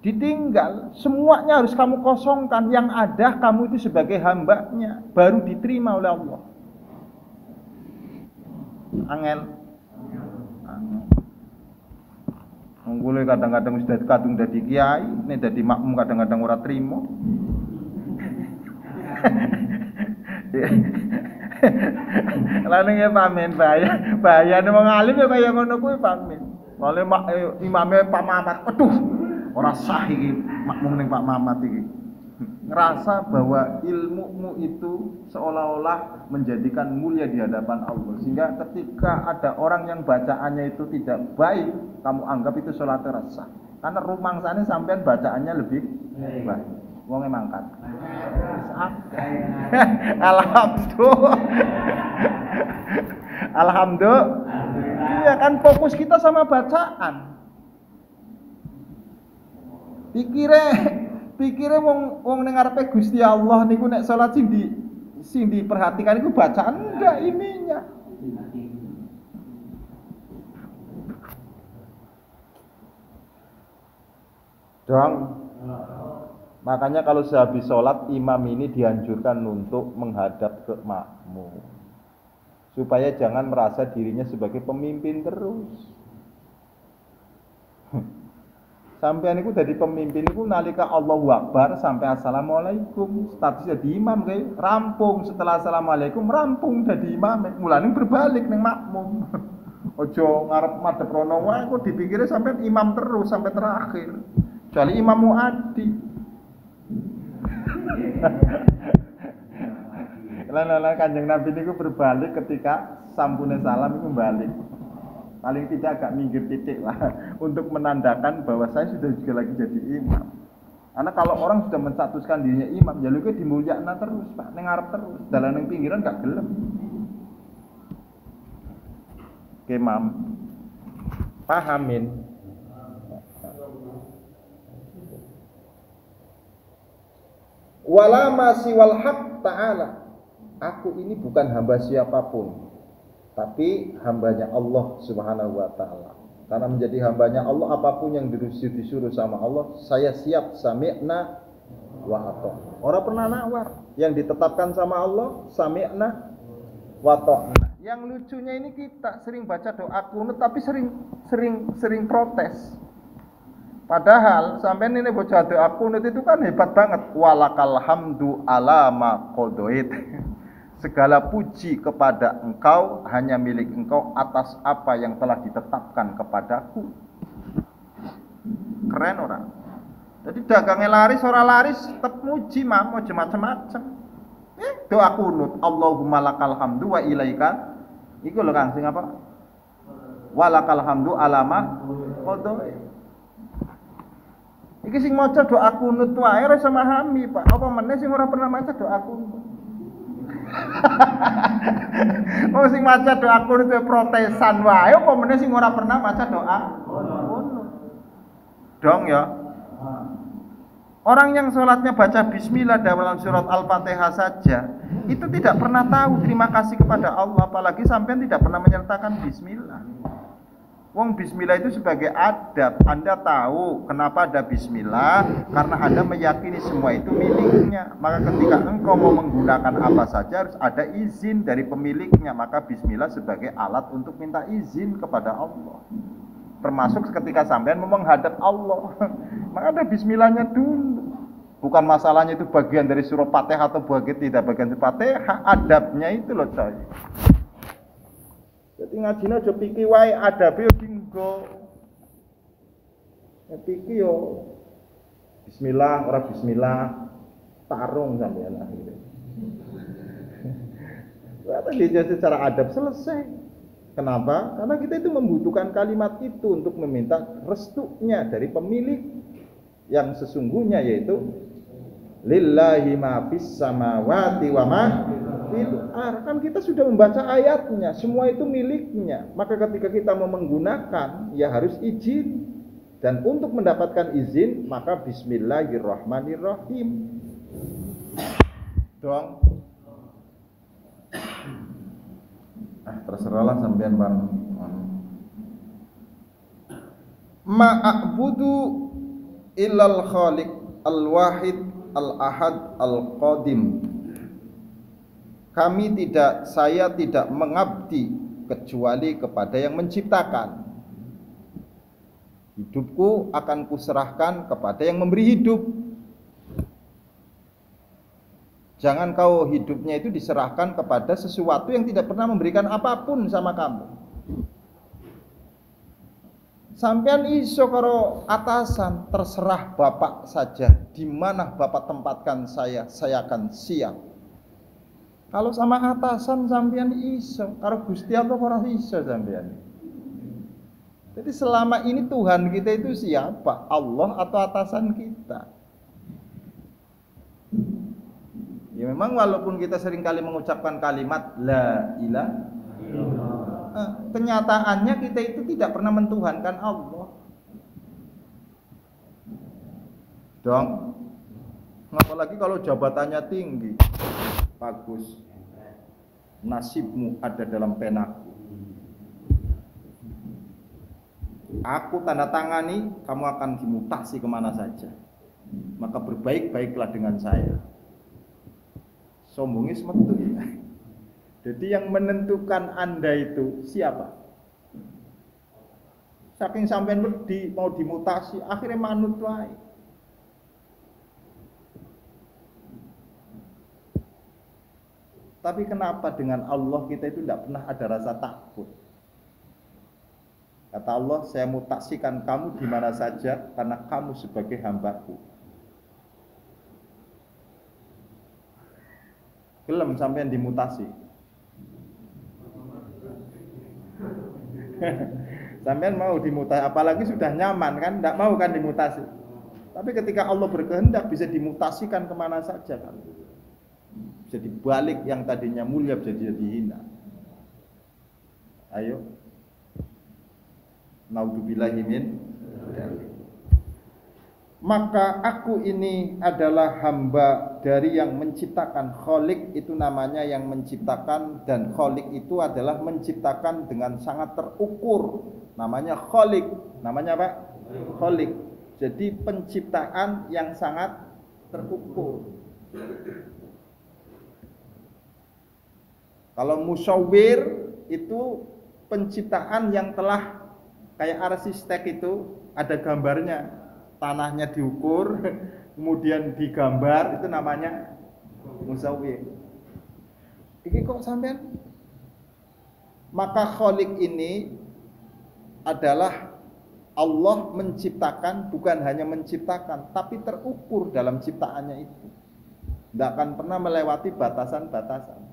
ditinggal, semuanya harus kamu kosongkan. Yang ada kamu itu sebagai hambanya, baru diterima oleh Allah. Angel. Ngule kadang-kadang sudah kadung dadi kiai, nek dadi makmum kadang-kadang ora trimo. Lanenge pamen bahayane wong alim ya kaya ngono kuwi pamen. Male imame Pak Mamat. Aduh, ora sah iki makmum ning Pak Mamat iki. ngerasa bahwa ilmumu itu seolah-olah menjadikan mulia di hadapan Allah, sehingga ketika ada orang yang bacaannya itu tidak baik, kamu anggap itu sholatnya resah, karena rumangsane sampean bacaannya lebih baik. Wonge mangkat. Alhamdulillah. Alhamdulillah. Iya kan, fokus kita sama bacaan. Pikire wong ning ngarepe Gusti Allah niku nek salat sing diperhatikan iku bacaan, enggak ininya. Dong. Makanya kalau sehabis sholat, imam ini dianjurkan untuk menghadap ke makmum, supaya jangan merasa dirinya sebagai pemimpin terus. Sampean iku dadi pemimpin iku nalika Allahu Akbar sampai assalamualaikum, status jadi imam kae rampung, setelah assalamualaikum rampung dadi imam, mulane berbalik ning makmum. Ojo ngarep madhep rono wae kok dipikire sampean imam terus sampai terakhir. Kecuali Imam Muaddi. Lah Kanjeng Nabi niku berbalik ketika sampune salam iku balik. Paling tidak agak minggir titik lah untuk menandakan bahwa saya sudah juga lagi jadi imam. Karena kalau orang sudah menstatuskan dirinya imam, jalurnya dimulyakna terus, Pak, ning ngarep terus, dalan ning pinggiran gak gelem. Oke, Mam. Pahamin. Wala masiwal haq ta'ala. Aku ini bukan hamba siapapun, tapi hambanya Allah Subhanahu wa ta'ala. Karena menjadi hambanya Allah, apapun yang disuruh sama Allah, saya siap, sami'na wa ata'na. Orang pernah nawar, yang ditetapkan sama Allah, sami'na wa ata'na. Yang lucunya ini kita sering baca doa kunut tapi sering protes. Padahal sampai ini bocah doa kunut itu kan hebat banget. Walakal hamdu ala ma qadait. Segala puji kepada engkau, hanya milik engkau atas apa yang telah ditetapkan kepadaku. Keren orang. Jadi dagangnya laris, orang laris tetap muji, mam, mau macam-macam. Doa kunut, Allahumma lakal hamdu wa ilaika. Iku lho Kang sing apa? Walakal hamdu ala ma qadait. Iki sing maca doa kunut wae ora memahami, Pak. Apa meneh sing ora pernah maca doa kunut? Oh sing maca doa kunut protesan wae, apa meneh sing ora pernah maca doa kunut? Dong ya. Orang yang sholatnya baca bismillah dalam surat Al-Fatihah saja, itu tidak pernah tahu terima kasih kepada Allah, apalagi sampean tidak pernah menyertakan bismillah. Wong bismillah itu sebagai adab. Anda tahu kenapa ada bismillah? Karena Anda meyakini semua itu miliknya. Maka ketika engkau mau menggunakan apa saja harus ada izin dari pemiliknya. Maka bismillah sebagai alat untuk minta izin kepada Allah. Termasuk ketika sampean mau menghadap Allah. Maka ada bismillahnya dulu. Bukan masalahnya itu bagian dari surah Fatihah atau bagian tidak bagian dari Fatihah. Adabnya itu loh coy. Jadi ngajine aja piki wae adabe yo dinggo. Piki yo bismillah ora bismillah tarung sampeyan akhirnya. Tadi secara adab selesai. Kenapa? Karena kita itu membutuhkan kalimat itu untuk meminta restunya dari pemilik yang sesungguhnya, yaitu lillahi ma fis samawati wa ma kan kita sudah membaca ayatnya, semua itu miliknya. Maka ketika kita mau menggunakan, ya harus izin. Dan untuk mendapatkan izin, maka bismillahirrahmanirrahim. Doang. Terserahlah sampean bang. Ma'budu illal khaliq al-wahid al-ahad al-qadim. Saya tidak mengabdi kecuali kepada yang menciptakan. Hidupku akan kuserahkan kepada yang memberi hidup. Jangan kau hidupnya itu diserahkan kepada sesuatu yang tidak pernah memberikan apapun sama kamu. Sampean iso karo atasan, terserah Bapak saja. Di mana Bapak tempatkan saya akan siap. Kalau sama atasan sampean iso, karo Gusti Allah ora iso sampean. Jadi selama ini Tuhan kita itu siapa? Allah atau atasan kita? Ya memang walaupun kita seringkali mengucapkan kalimat la ilaha illallah, kenyataannya kita itu tidak pernah mentuhankan Allah. Dong. Apalagi kalau jabatannya tinggi. Bagus. Nasibmu ada dalam penaku. Aku tanda tangani, kamu akan dimutasi kemana saja. Maka berbaik-baiklah dengan saya. Sombongnya semetu ya. Jadi yang menentukan Anda itu siapa? Saking sampean wedi mau dimutasi, akhirnya manut wae. Tapi kenapa dengan Allah kita itu tidak pernah ada rasa takut? Kata Allah, saya mutaksikan kamu di mana saja karena kamu sebagai hambaku. Gelem sampean dimutasi. Sampean mau dimutasi, apalagi sudah nyaman kan, tidak mau kan dimutasi. Tapi ketika Allah berkehendak bisa dimutasikan kemana saja kan. Bisa dibalik yang tadinya mulia bisa jadi hina. Ayo. Naudzubillahi min dzalik. Maka aku ini adalah hamba dari yang menciptakan. Khalik itu namanya yang menciptakan, dan khalik itu adalah menciptakan dengan sangat terukur. Namanya khalik. Namanya apa? Khalik. Jadi penciptaan yang sangat terukur. Kalau musawwir itu penciptaan yang telah kayak arsitek itu ada gambarnya. Tanahnya diukur, kemudian digambar, itu namanya musawwir. Ini kok sampean? Maka khalik ini adalah Allah menciptakan, bukan hanya menciptakan, tapi terukur dalam ciptaannya itu. Tidak akan pernah melewati batasan-batasan.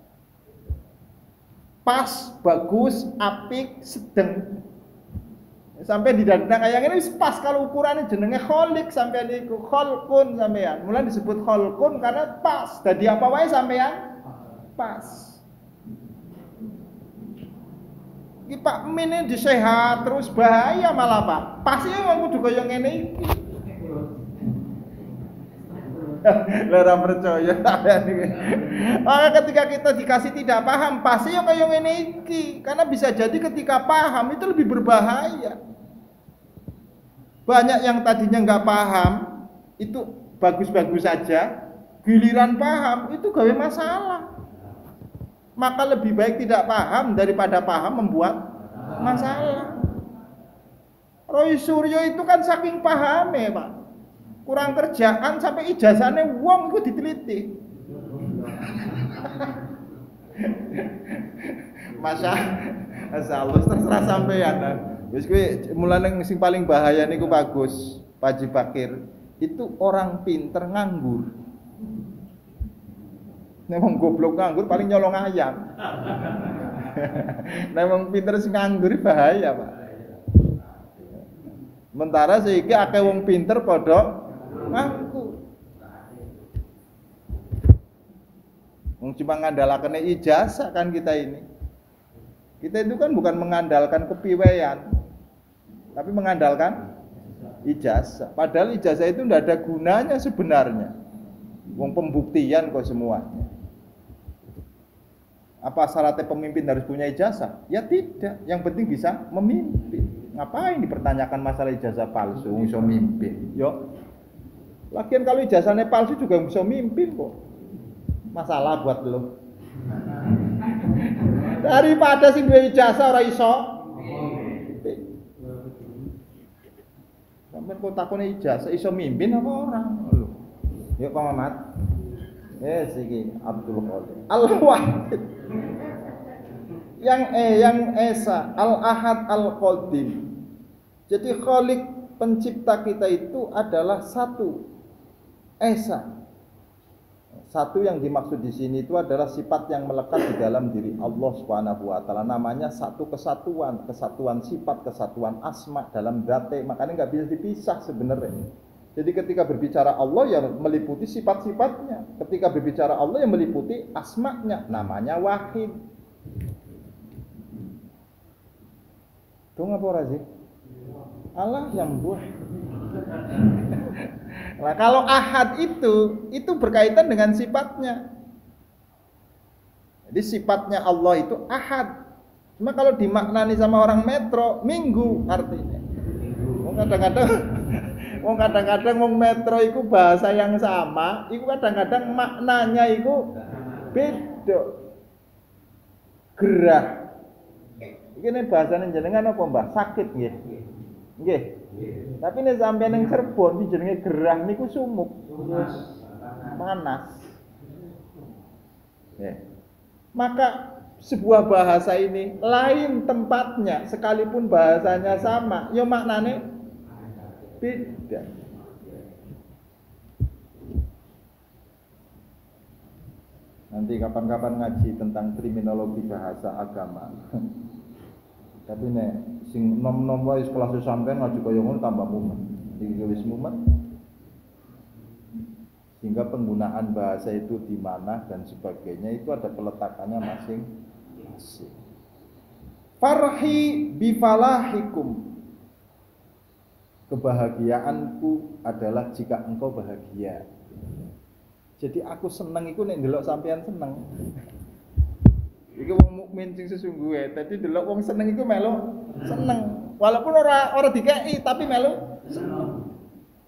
Pas, bagus, apik, sedang. Sampai di dana kayak ini pas kalau ukurannya jenenge kholik sampai niku kholkun sampean. Mulai disebut kholkun karena pas. Dadi apa wae sampean? Pas. Iki Pak Min ini disehat terus bahaya malah Pak. Pasnya wong kudu kaya ngene iki. Lara percaya sampean iki. Ketika kita dikasih tidak paham, pasti yo kaya ngene iki. Karena bisa jadi ketika paham itu lebih berbahaya. Banyak yang tadinya nggak paham itu bagus-bagus saja, giliran paham itu gawe masalah. Maka lebih baik tidak paham daripada paham membuat masalah. Roy Suryo itu kan saking paham ya Pak, kurang kerjaan sampai ijazahnya wong itu diteliti. Masya Allah, terserah sampean. Wis kuwi mulane sing paling bahaya niku bagus, Pak Haji Bakir. Itu orang pinter nganggur. Nek wong goblok nganggur paling nyolong ayam. Nek wong pinter sing nganggur bahaya, Pak. Sementara saiki akeh wong pinter padha nganggur. Wong cuma ngandalakane ijazah kan kita ini. Kita itu kan bukan mengandalkan kepiwean, tapi mengandalkan ijazah. Padahal ijazah itu tidak ada gunanya sebenarnya. Wong pembuktian kok semuanya. Apa syaratnya pemimpin harus punya ijazah? Ya tidak. Yang penting bisa memimpin. Ngapain dipertanyakan masalah ijazah palsu? Bisa mimpin. Yo. Lagian kalau ijazahnya palsu juga bisa mimpin kok. Masalah buat lo. Daripada sing duwe ijazah ora iso. Sampeyan kok takone ijazah iso mimpin apa ora? Lho. Yuk Pak Mamat. Iki Abdul Qadir. Al-Wahid. Yang Esa, Al-Ahad, Al-Qadim. Jadi Khalik, pencipta kita itu adalah satu, esa. Satu yang dimaksud di sini itu adalah sifat yang melekat di dalam diri Allah Subhanahu wa taala. Namanya satu kesatuan, kesatuan sifat, kesatuan asma dalam dzat. Makanya nggak bisa dipisah sebenarnya. Jadi ketika berbicara Allah ya meliputi sifat-sifatnya. Ketika berbicara Allah yang meliputi asma'nya. Namanya wahid. Tuh ngapa ora sih? Allah yang buat. Nah, kalau ahad itu berkaitan dengan sifatnya. Jadi sifatnya Allah itu ahad. Cuma kalau dimaknani sama orang metro, minggu artinya. Kadang-kadang wong metro itu bahasa yang sama, itu kadang-kadang maknanya itu beda. Gerah. Ini bahasanya jenengan apa Mbah? Sakit nggih. Nggih. Tapi nek sampeyan ning Cirebon jenenge gerah niku sumuk. Panas. Ya. Maka sebuah bahasa ini lain tempatnya sekalipun bahasanya sama, ya maknane beda. Nanti kapan-kapan ngaji tentang kriminologi bahasa agama. Tapi nek sing nom-nom wae sekolah sampean ngaji kaya ngono tambah mumet. Iki wis mumet. Sehingga penggunaan bahasa itu di mana dan sebagainya itu ada peletakannya masing-masing. Farhi bifalahikum. Kebahagiaanku adalah jika engkau bahagia. Jadi aku seneng iku nek ndelok sampean seneng. Iki wong mukmin sing sesungguhe. Dadi ndelok wong seneng iku melu seneng. Walaupun ora dikeki tapi melu seneng.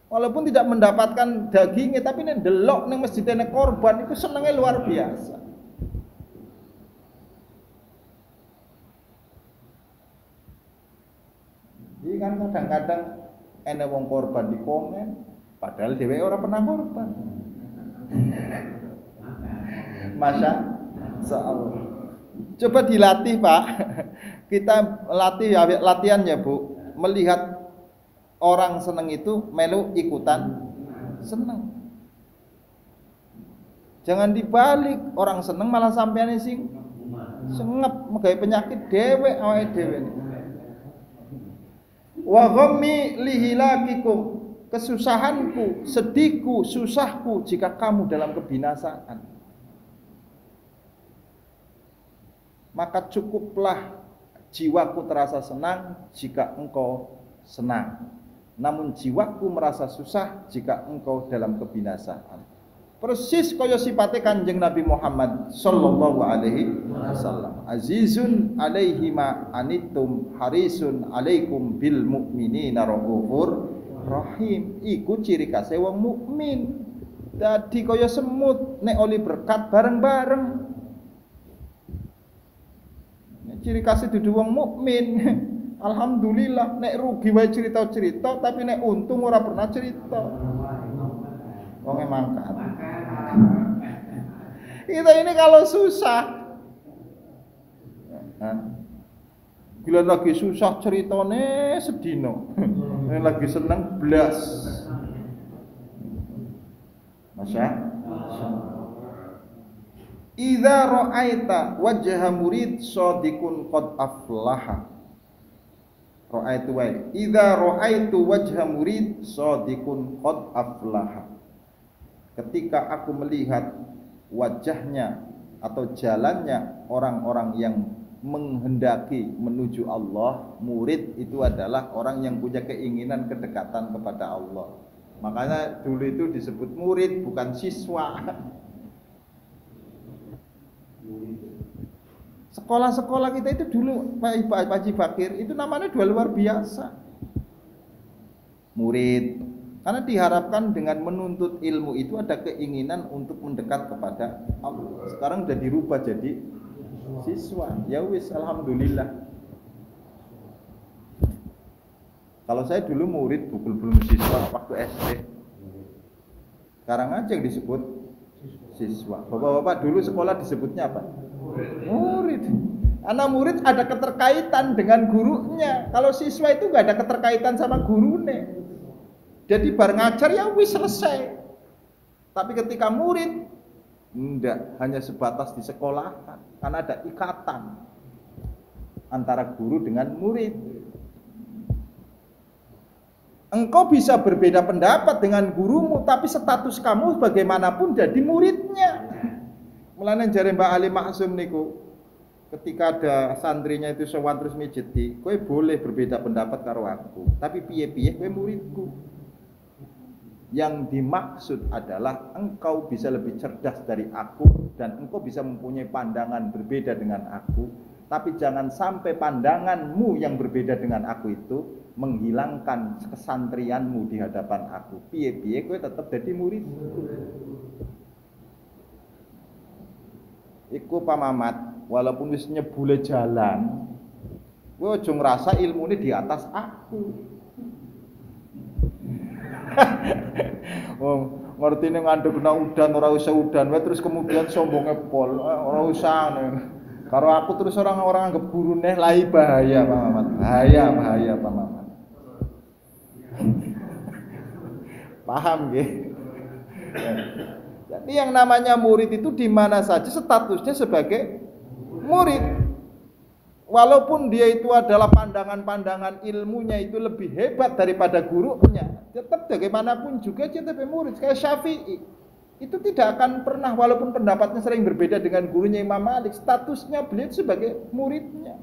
Walaupun tidak mendapatkan dagingnya tapi nek ndelok ning masjid nek korban iku senenge luar biasa. Iki kan kadang-kadang enek wong korban di komen padahal dhewe ora pernah korban. Masya Allah. Coba dilatih Pak. Kita latihan ya Bu. Melihat orang seneng itu melu ikutan seneng. Jangan dibalik, orang seneng malah sampeyan sing sengep megawe penyakit dhewe awake dhewe. Wa ghammi lihilakikum. Kesusahanku, sedihku, susahku jika kamu dalam kebinasaan. Maka cukuplah jiwaku terasa senang jika engkau senang. Namun jiwaku merasa susah jika engkau dalam kebinasaan. Persis kaya sifatnya Kanjeng Nabi Muhammad sallallahu alaihi wasallam. Azizun alaihi ma anittum harisun alaikum bil mu'minina raufur rahim. Iku ciri khasé wong mukmin. Dadi kaya semut nek oli berkat bareng-bareng. Nek ciri khasé dudu wong mukmin. Alhamdulillah nek rugi wae cerita-cerita tapi nek untung ora pernah cerita. Wong mangkat. Kita ini kalau susah bila lagi susah ceritane sedino. Nek lagi seneng blas. Masya. Idza ra'aita wajha murid shadiqun qad aflaha. Ra'aitu wa idza ra'aitu wajha murid shadiqun qad aflaha. Ketika aku melihat wajahnya atau jalannya orang-orang yang menghendaki menuju Allah, murid itu adalah orang yang punya keinginan kedekatan kepada Allah. Makanya dulu itu disebut murid bukan siswa. Sekolah-sekolah kita itu dulu Pak Haji Bakir itu namanya dua luar biasa. Murid, karena diharapkan dengan menuntut ilmu itu ada keinginan untuk mendekat kepada Allah. Sekarang sudah dirubah jadi siswa. Ya wis, alhamdulillah. Kalau saya dulu murid belum siswa waktu SD. Sekarang aja yang disebut siswa. Bapak-bapak dulu sekolah disebutnya apa? Murid. Karena murid ada keterkaitan dengan gurunya. Kalau siswa itu nggak ada keterkaitan sama gurunya. Jadi bar ngajar ya wis selesai. Tapi ketika murid enggak, hanya sebatas di sekolahan karena ada ikatan antara guru dengan murid. Engkau bisa berbeda pendapat dengan gurumu, tapi status kamu bagaimanapun jadi muridnya. Mulane jare Mbak Ali Maksum niku, ketika ada santrinya itu sowan terus mijeti, kowe boleh berbeda pendapat karo aku, tapi piye-piye kowe muridku. Yang dimaksud adalah engkau bisa lebih cerdas dari aku dan engkau bisa mempunyai pandangan berbeda dengan aku, tapi jangan sampai pandanganmu yang berbeda dengan aku itu menghilangkan kesantrianmu di hadapan aku. Piye-piye kowe tetap jadi muridku. Iku pamamat, walaupun wis nyebule jalan, kowe aja ngrasa ilmune di atas aku. Wong ngertine ngandhekna udan ora usah udan wae terus kemudian sombonge pol, ora usah. Karo aku terus orang anggap gurune lai bahaya Pak Mamat. Bahaya Pak Mamat. Paham nggih? Jadi yang namanya murid itu di mana saja statusnya sebagai murid. Walaupun dia itu adalah pandangan-pandangan ilmunya itu lebih hebat daripada gurunya, tetap bagaimanapun juga dia tetap murid. Kayak Syafi'i, itu tidak akan pernah, walaupun pendapatnya sering berbeda dengan gurunya Imam Malik, statusnya beliau sebagai muridnya.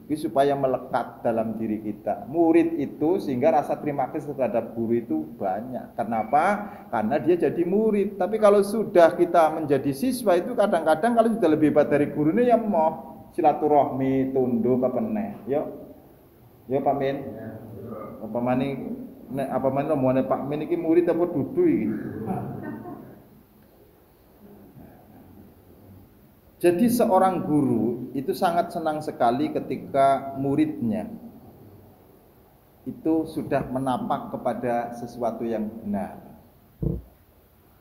Ini supaya melekat dalam diri kita. Murid itu sehingga rasa terima kasih terhadap guru itu banyak. Kenapa? Karena dia jadi murid. Tapi kalau sudah kita menjadi siswa itu kadang-kadang kalau sudah lebih hebat dari gurunya ya mau silaturahmi, tunduk apa meneh. Yo Pak Min. Apa mani omongane Pak Min iki murid apa dudu iki? Jadi seorang guru itu sangat senang sekali ketika muridnya itu sudah menapak kepada sesuatu yang benar.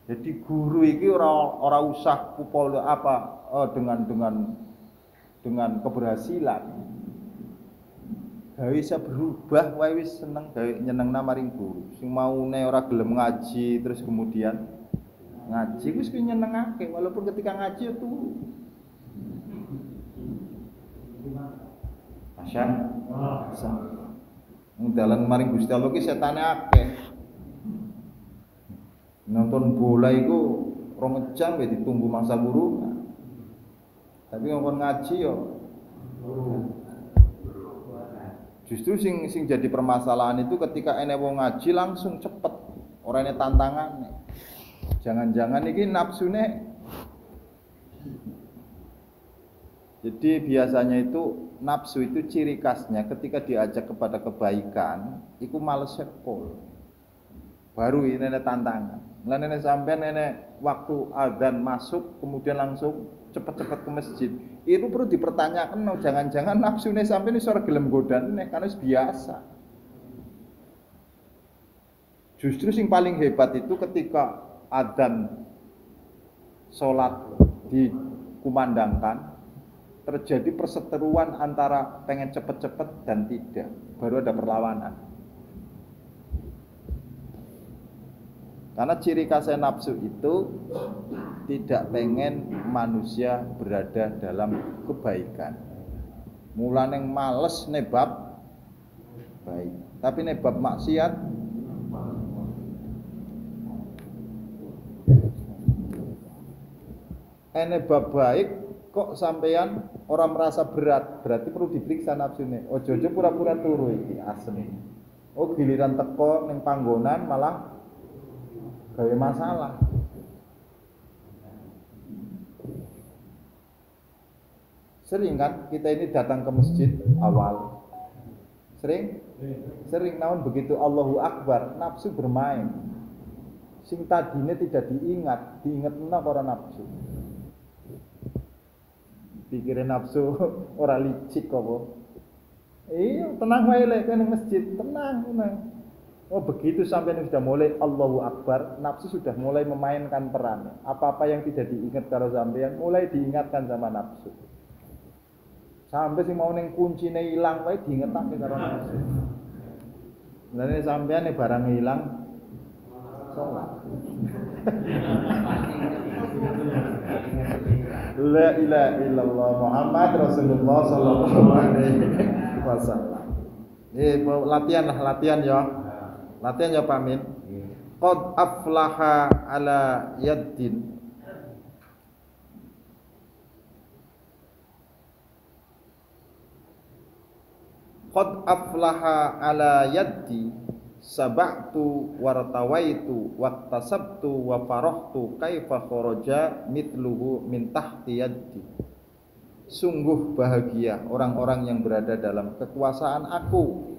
Jadi guru iki ora usah pupol apa dengan keberhasilan. Gawe bisa berubah wae wis seneng gawe nyenengna maring guru. Sing maune ora gelem ngaji terus kemudian ngaji wis nyenengake walaupun ketika ngaji itu Masya dalan maring Gusti Allah ki setane akeh. Nonton bola iku 2 jam ya ditunggu masa guru. Tapi ngomong ngaji yo justru sing jadi permasalahan itu ketika ene wong ngaji langsung cepet, ora ene tantangan. Jangan-jangan iki nafsune. Jadi biasanya itu nafsu itu ciri khasnya ketika diajak kepada kebaikan, itu males pol. Baru ini tantangan. Lah nenek sampean nenek waktu azan masuk kemudian langsung cepet-cepet ke masjid. Itu perlu dipertanyakan, jangan-jangan nafsune sampean iso gelem godaan nek kan wis biasa. Justru sing paling hebat itu ketika azan salat dikumandangkan terjadi perseteruan antara pengen cepet-cepet dan tidak, baru ada perlawanan. Karena ciri khas nafsu itu tidak pengen manusia berada dalam kebaikan. Mulane males nebab baik, tapi nebab maksiat nebab baik kok sampeyan orang merasa berat, berarti perlu diperiksa nafsune. Ojo-ojo pura-pura turu iki asli. Oh giliran teko ning panggonan malah gawe masalah. Sering kan kita ini datang ke masjid awal. Sering namun begitu Allahu Akbar nafsu bermain. Sing tadine tidak diingatna karo nafsu. Pikirin nafsu ora licik apa. Iya, tenang wae lek nang masjid, tenang. Oh begitu sampai sudah mulai Allahu Akbar, nafsu sudah mulai memainkan peran. Apa-apa yang tidak diingat karo sampean mulai diingatkan sama nafsu. Sampai sing mau ning kuncine ilang wae diingetake karo nafsu. Lah nek sampean nek barang ilang salat. La ilaha illallah Muhammad Rasulullah sallallahu alaihi wasallam. Latihan lah, latihan ya. Latihan ya Pak Min. Qad aflaha ala yaddin. Qad aflaha ala yaddi sab'tu wartawaitu wattasabtu wa farahtu kaifa kharaja mithluhu min tahti yaddi. Sungguh bahagia orang-orang yang berada dalam kekuasaan aku,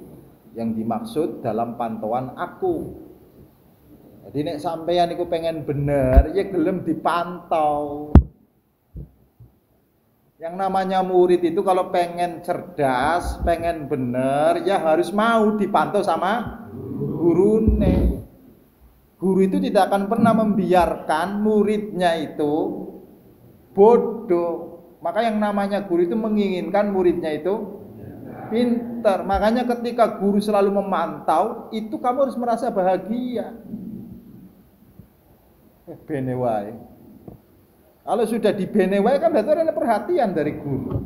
yang dimaksud dalam pantauan aku. Jadi nek sampeyan iku pengen bener, ya gelem dipantau. Yang namanya murid itu kalau pengen cerdas, pengen bener, ya harus mau dipantau sama gurune. Guru itu tidak akan pernah membiarkan muridnya itu bodoh. Maka yang namanya guru itu menginginkan muridnya itu pintar. Makanya ketika guru selalu memantau, itu kamu harus merasa bahagia. Bene wae. Kalau sudah di bene wae kan berarti ada perhatian dari guru.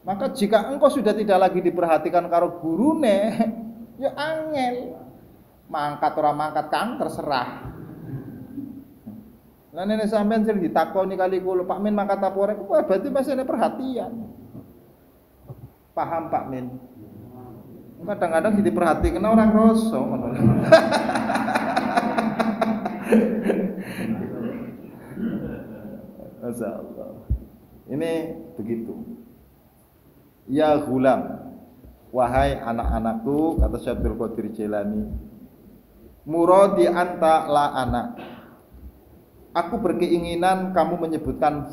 Maka jika engkau sudah tidak lagi diperhatikan karo gurune, ya angel. Mangkat ora mangkat kan terserah. Lah nek sampean sing ditakoni kali kula Pak Min mangkat apa ora, berarti masih ada perhatian. Paham Pak Min? Kadang-kadang diperhatikan orang rasa ngono. Masyaallah. Ini begitu. Ya ghulam, wahai anak-anakku, kata Syekh Abdul Qadir Jailani, muradi anta la anak. Aku berkeinginan kamu menyebutkan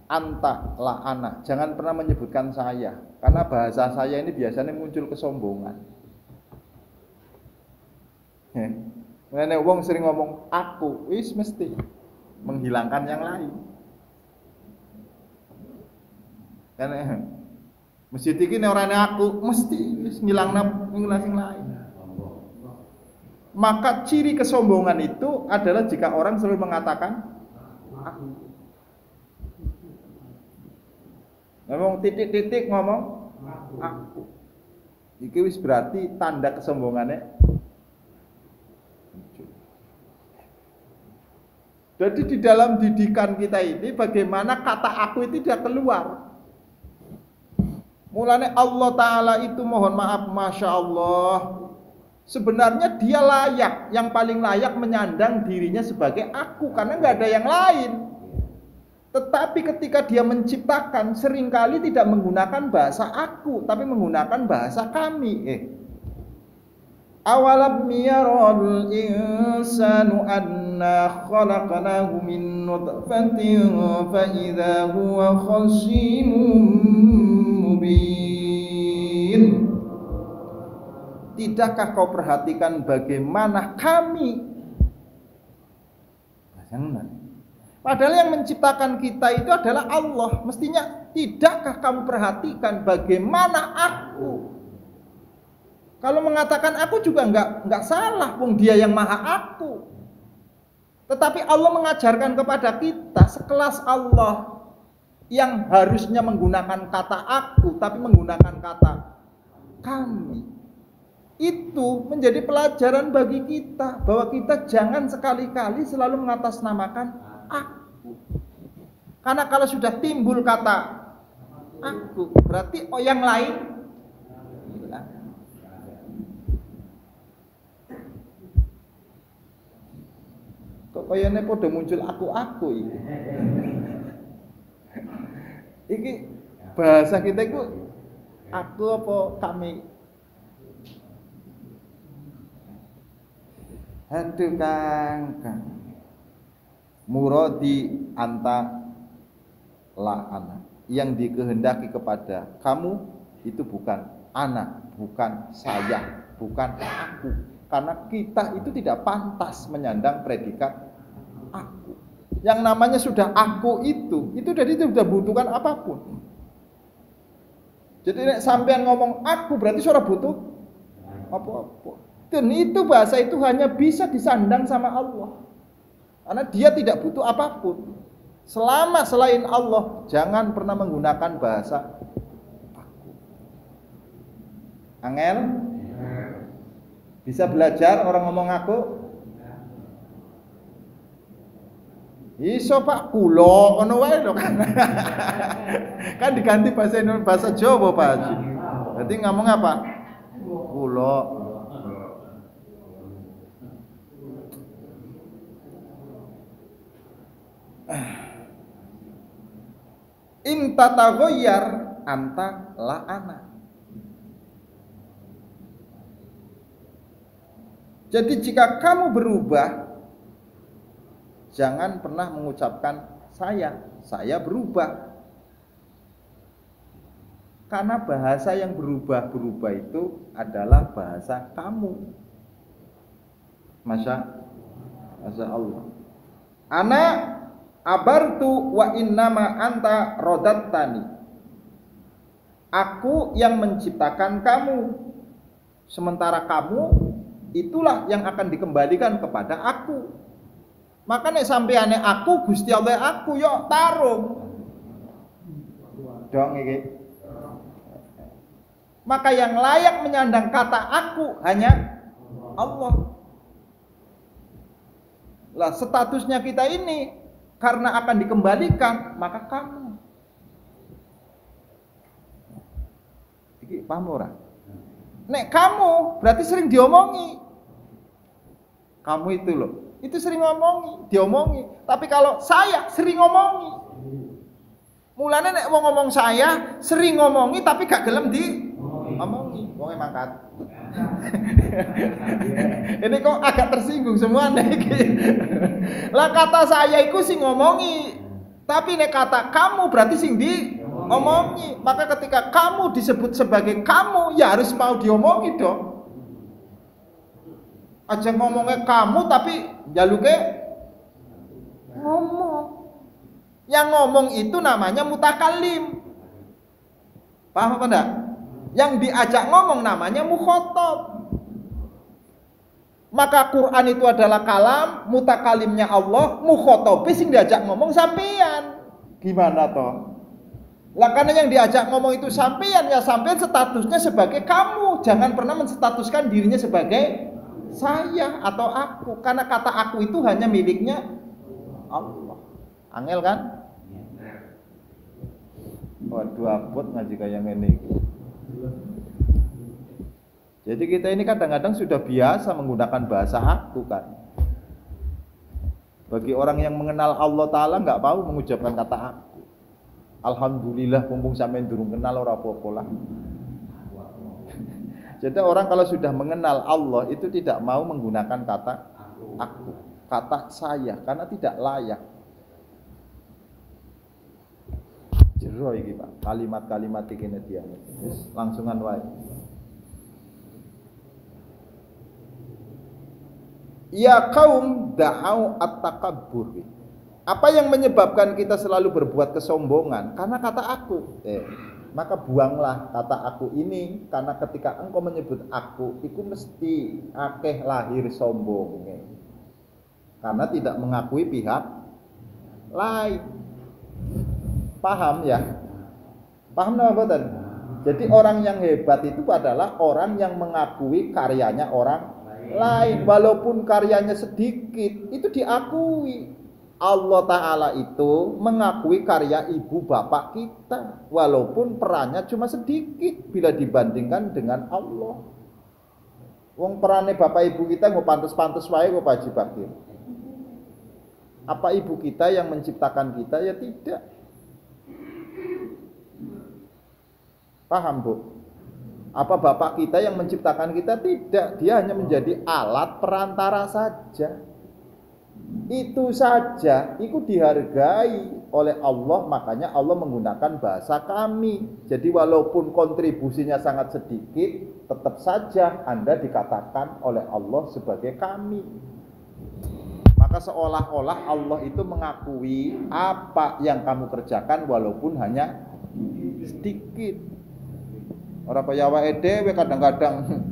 anta la anak. Jangan pernah menyebutkan saya, karena bahasa saya ini biasanya muncul kesombongan. Nek wong sering ngomong aku, wis mesti menghilangkan yang lain. Karena masjid iki nek ora aku, mesti wis ngilangna sing lain. Maka ciri kesombongan itu adalah jika orang selalu mengatakan aku. Ngomong titik-titik ngomong aku. Iki wis berarti tanda kesombongannya. Jadi di dalam didikan kita ini bagaimana kata aku itu tidak keluar. Mulanya Allah Ta'ala itu mohon maaf, Masya Allah, sebenarnya dia layak, yang paling layak menyandang dirinya sebagai aku, karena nggak ada yang lain. Tetapi ketika dia menciptakan, seringkali tidak menggunakan bahasa aku, tapi menggunakan bahasa kami. Awalam yaral insanu anna khalaqnahu min nutfatin fa idza huwa khasimun mubin. Tidakkah kau perhatikan bagaimana kami? Padahal yang menciptakan kita itu adalah Allah. Mestinya tidakkah kamu perhatikan bagaimana aku? Kalau mengatakan aku juga enggak salah, wong dia yang maha aku. Tetapi Allah mengajarkan kepada kita sekelas Allah yang harusnya menggunakan kata aku tapi menggunakan kata kami. Itu menjadi pelajaran bagi kita bahwa kita jangan sekali-kali selalu mengatasnamakan aku. Karena kalau sudah timbul kata aku, berarti yang lain hilang. Kok kayaknya pada muncul aku ini. Iki bahasa kita itu aku apa kami. Aduh Kang. Muradi anta la anak. Yang dikehendaki kepada kamu itu bukan anak, bukan saya, bukan aku. Karena kita itu tidak pantas menyandang predikat aku. Yang namanya sudah aku itu dari itu sudah butuhkan apapun. Jadi nek sampean ngomong aku berarti suara butuh apa-apa. Dan itu bahasa itu hanya bisa disandang sama Allah. Karena dia tidak butuh apapun. Selama selain Allah, jangan pernah menggunakan bahasa aku. Angel? Bisa belajar orang ngomong aku? Iso Pak, kulo ngono wae lho kan. Kan diganti bahasa Indonesia, bahasa Jawa Pak Haji. Berarti ngomong apa? Kulo. In tataghayyar anta la ana. Jadi jika kamu berubah, jangan pernah mengucapkan saya berubah. Karena bahasa yang berubah-berubah itu adalah bahasa kamu. Masya Allah. Ana abartu wa innama anta rodattani. Aku yang menciptakan kamu, sementara kamu itulah yang akan dikembalikan kepada aku. Makanya sampeane aku Gusti Allah aku yo tarung. Dong iki. Maka yang layak menyandang kata aku hanya Allah. Lah statusnya kita ini karena akan dikembalikan, maka kamu. Iki paham ora? Nek kamu berarti sering diomongi. Kamu itu loh, itu sering diomongi. Tapi kalau saya sering ngomongi. Mulane nek wong ngomong saya sering ngomongi tapi gak gelem diomongi. Wong mangkat. Ini kok agak tersinggung semua nih. Lah kata saya iku sing ngomongi. Tapi nek kata kamu berarti sing diomongi. Maka ketika kamu disebut sebagai kamu, ya harus mau diomongi dong. Aja ngomongnya kamu tapi jaluke ngomong. Yang ngomong itu namanya mutakalim. Paham apa enggak? Yang diajak ngomong namanya mukhotob. Maka Quran itu adalah kalam, mutakalimnya Allah, mukhotob sing diajak ngomong sampean. Gimana toh? Lah karena yang diajak ngomong itu sampean, ya sampean statusnya sebagai kamu. Jangan pernah menstatuskan dirinya sebagai saya atau aku, karena kata aku itu hanya miliknya Allah. Angel kan? Waduh abot ngaji kayak ini. Jadi kita ini kadang-kadang sudah biasa menggunakan bahasa aku kan. Bagi orang yang mengenal Allah Ta'ala nggak mau mengucapkan kata aku. Alhamdulillah mumpung sampean durung kenal ora apa-apa lah. Jadi orang kalau sudah mengenal Allah itu tidak mau menggunakan kata aku, kata saya, karena tidak layak. Jero iki Pak, kalimat-kalimat iki dia. Langsungan wae. Ya kaum da'au at-takabbur. Apa yang menyebabkan kita selalu berbuat kesombongan? Karena kata aku. Maka buanglah kata aku ini, karena ketika engkau menyebut aku, itu mesti akeh lahir sombongnya. Karena tidak mengakui pihak lain. Paham ya? Paham nama betul? Jadi orang yang hebat itu adalah orang yang mengakui karyanya orang lain, walaupun karyanya sedikit, itu diakui. Allah Ta'ala itu mengakui karya ibu bapak kita, walaupun perannya cuma sedikit bila dibandingkan dengan Allah. Wong perannya bapak ibu kita nggak pantas-pantas wae kok Pak Haji Bakir. Apa ibu kita yang menciptakan kita? Ya tidak. Paham Bu? Apa bapak kita yang menciptakan kita? Tidak. Dia hanya menjadi alat perantara saja. Itu saja itu dihargai oleh Allah, makanya Allah menggunakan bahasa kami. Jadi walaupun kontribusinya sangat sedikit, tetap saja Anda dikatakan oleh Allah sebagai kami. Maka seolah-olah Allah itu mengakui apa yang kamu kerjakan walaupun hanya sedikit. Orang kaya awake dhewe kadang-kadang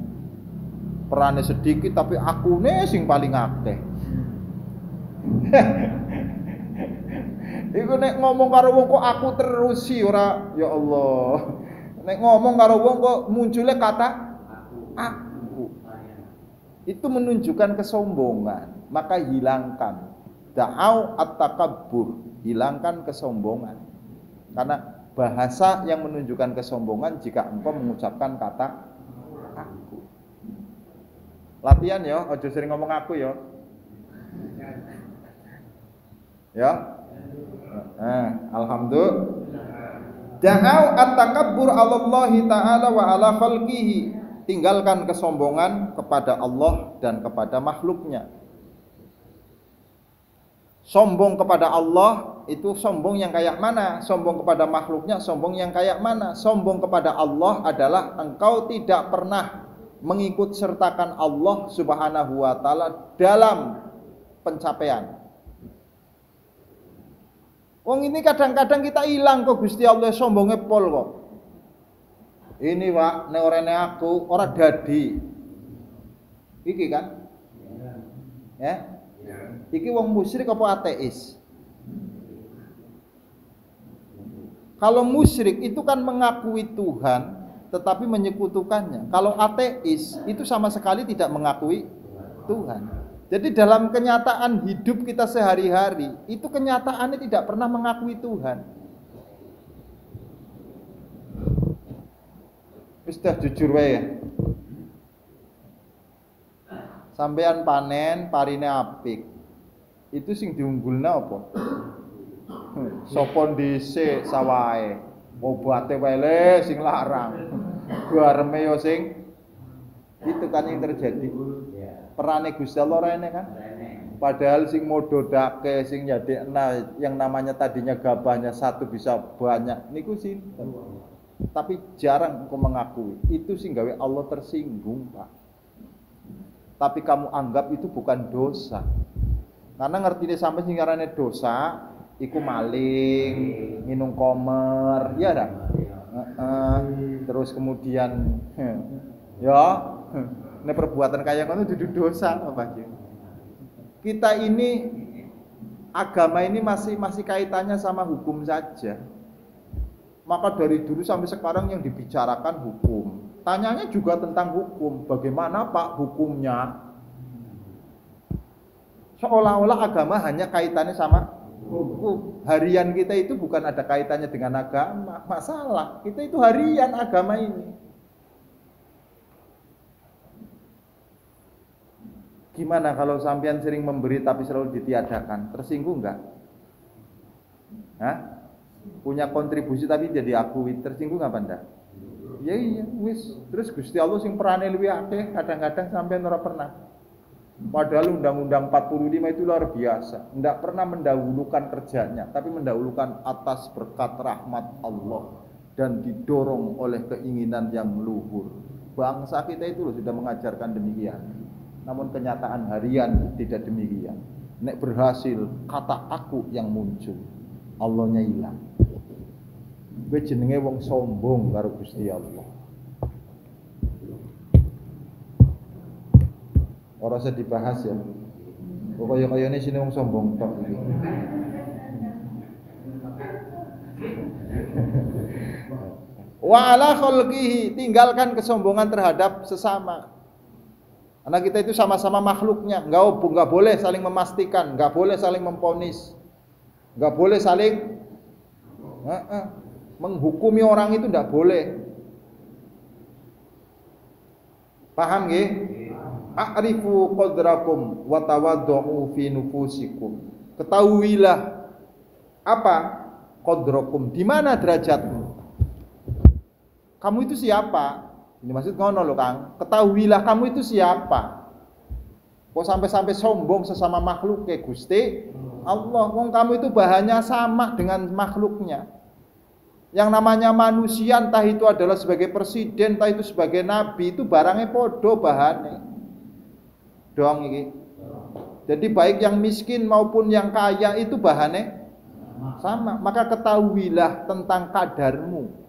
perane sedikit tapi akune sing paling akeh. Iku nek ngomong karo wong kok aku terus sih ora, ya Allah. Nek ngomong karo wong kok munculnya kata aku. Itu menunjukkan kesombongan, maka hilangkan. Da'au at-takabbur, hilangkan kesombongan. Karena bahasa yang menunjukkan kesombongan jika engkau mengucapkan kata aku. Latihan ya, aja sering ngomong aku ya. Ya. Alhamdulillah. Da'au at-takabbur 'ala Allah Ta'ala wa 'ala khalqihi. Tinggalkan kesombongan kepada Allah dan kepada makhluknya. Sombong kepada Allah itu sombong yang kayak mana? Sombong kepada makhluknya sombong yang kayak mana? Sombong kepada Allah adalah engkau tidak pernah mengikut sertakan Allah Subhanahu wa taala dalam pencapaian. Wong ini kadang-kadang kita hilang kok Gusti Allah sombongnya pol kok. Ini Pak, nek orene aku ora dadi. Iki kan? Ya. Iki wong musyrik apa ateis? Kalau musyrik itu kan mengakui Tuhan tetapi menyekutukannya. Kalau ateis itu sama sekali tidak mengakui Tuhan. Jadi dalam kenyataan hidup kita sehari-hari itu kenyataannya tidak pernah mengakui Tuhan. Sudah jujur wae ya. Sampean panen parine apik. Itu sing diunggulna apa? Sapa dhisik sawahe. Obate wae sing larang. Gareme yo sing itu kan yang terjadi. Perane Gusti Allah rene kan? Padahal sing modhodake sing nyadekna yang namanya tadinya gabahnya satu bisa banyak niku sinten? Tapi jarang engkau mengakui. Itu sih gawe Allah tersinggung, Pak. Tapi kamu anggap itu bukan dosa. Karena ngerti deh sampai sing ngarane dosa, iku maling, minum komer, ya dah. Terus kemudian ya, ini perbuatan kayak ngono dudu dosa apa gitu. Kita ini agama ini masih kaitannya sama hukum saja. Maka dari dulu sampai sekarang yang dibicarakan hukum. Tanyanya juga tentang hukum. Bagaimana Pak hukumnya? Seolah-olah agama hanya kaitannya sama hukum. Harian kita itu bukan ada kaitannya dengan agama. Masalah, kita itu harian agama ini. Gimana kalau sampean sering memberi tapi selalu ditiadakan? Tersinggung enggak? Hah? Punya kontribusi tapi jadi akui, tersinggung apa ndak? Ya iya, wis. Terus Gusti Allah sing perane luwih akeh, kadang-kadang sampean ora pernah. Padahal Undang-Undang 45 itu luar biasa, ndak pernah mendahulukan kerjanya, tapi mendahulukan atas berkat rahmat Allah dan didorong oleh keinginan yang luhur. Bangsa kita itu loh sudah mengajarkan demikian. Namun kenyataan harian tidak demikian. Nek berhasil, kata aku yang muncul. Allahnya hilang. Kowe jenenge wong sombong karo Gusti Allah. Ora usah dibahas ya. Kaya-kayane sini wong sombong tok iki. Wa ala khalqihi, tinggalkan kesombongan terhadap sesama. Karena kita itu sama-sama makhluknya, enggak boleh saling memastikan, enggak boleh saling memponis. Enggak boleh saling menghukumi orang itu, enggak boleh. Paham nggih? A'rifu qadrakum wa tawaddu'u fi nufusikum. Ketahuilah apa qadrakum, di mana derajatmu. Kamu itu siapa? Ini maksud ngono lho, Kang. Ketahuilah kamu itu siapa. Kok sampai-sampai sombong sesama makhluk ke Gusti Allah. Wong kamu itu bahannya sama dengan makhluknya. Yang namanya manusia, entah itu adalah sebagai presiden, entah itu sebagai nabi, itu barangnya podo bahannya. Dong ini. Jadi baik yang miskin maupun yang kaya itu bahannya sama. Maka ketahuilah tentang kadarmu.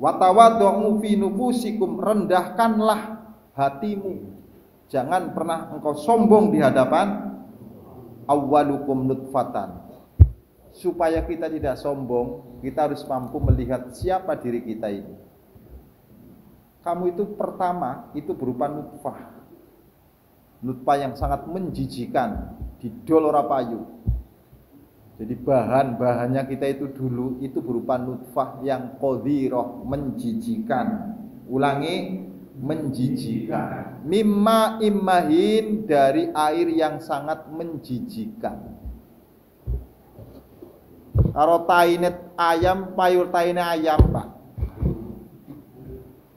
Watawaddu'u fi nufusikum, rendahkanlah hatimu. Jangan pernah engkau sombong di hadapan awwalukum nutfatan. Supaya kita tidak sombong, kita harus mampu melihat siapa diri kita ini. Kamu itu pertama itu berupa nutfah. Nutfah yang sangat menjijikan, didol ora payu. Jadi bahan-bahannya kita itu dulu itu berupa nutfah yang qadhirah, menjijikan. Ulangi, menjijikan. Mimma immahin, dari air yang sangat menjijikan. Karo taine ayam, payur taine ayam, Pak.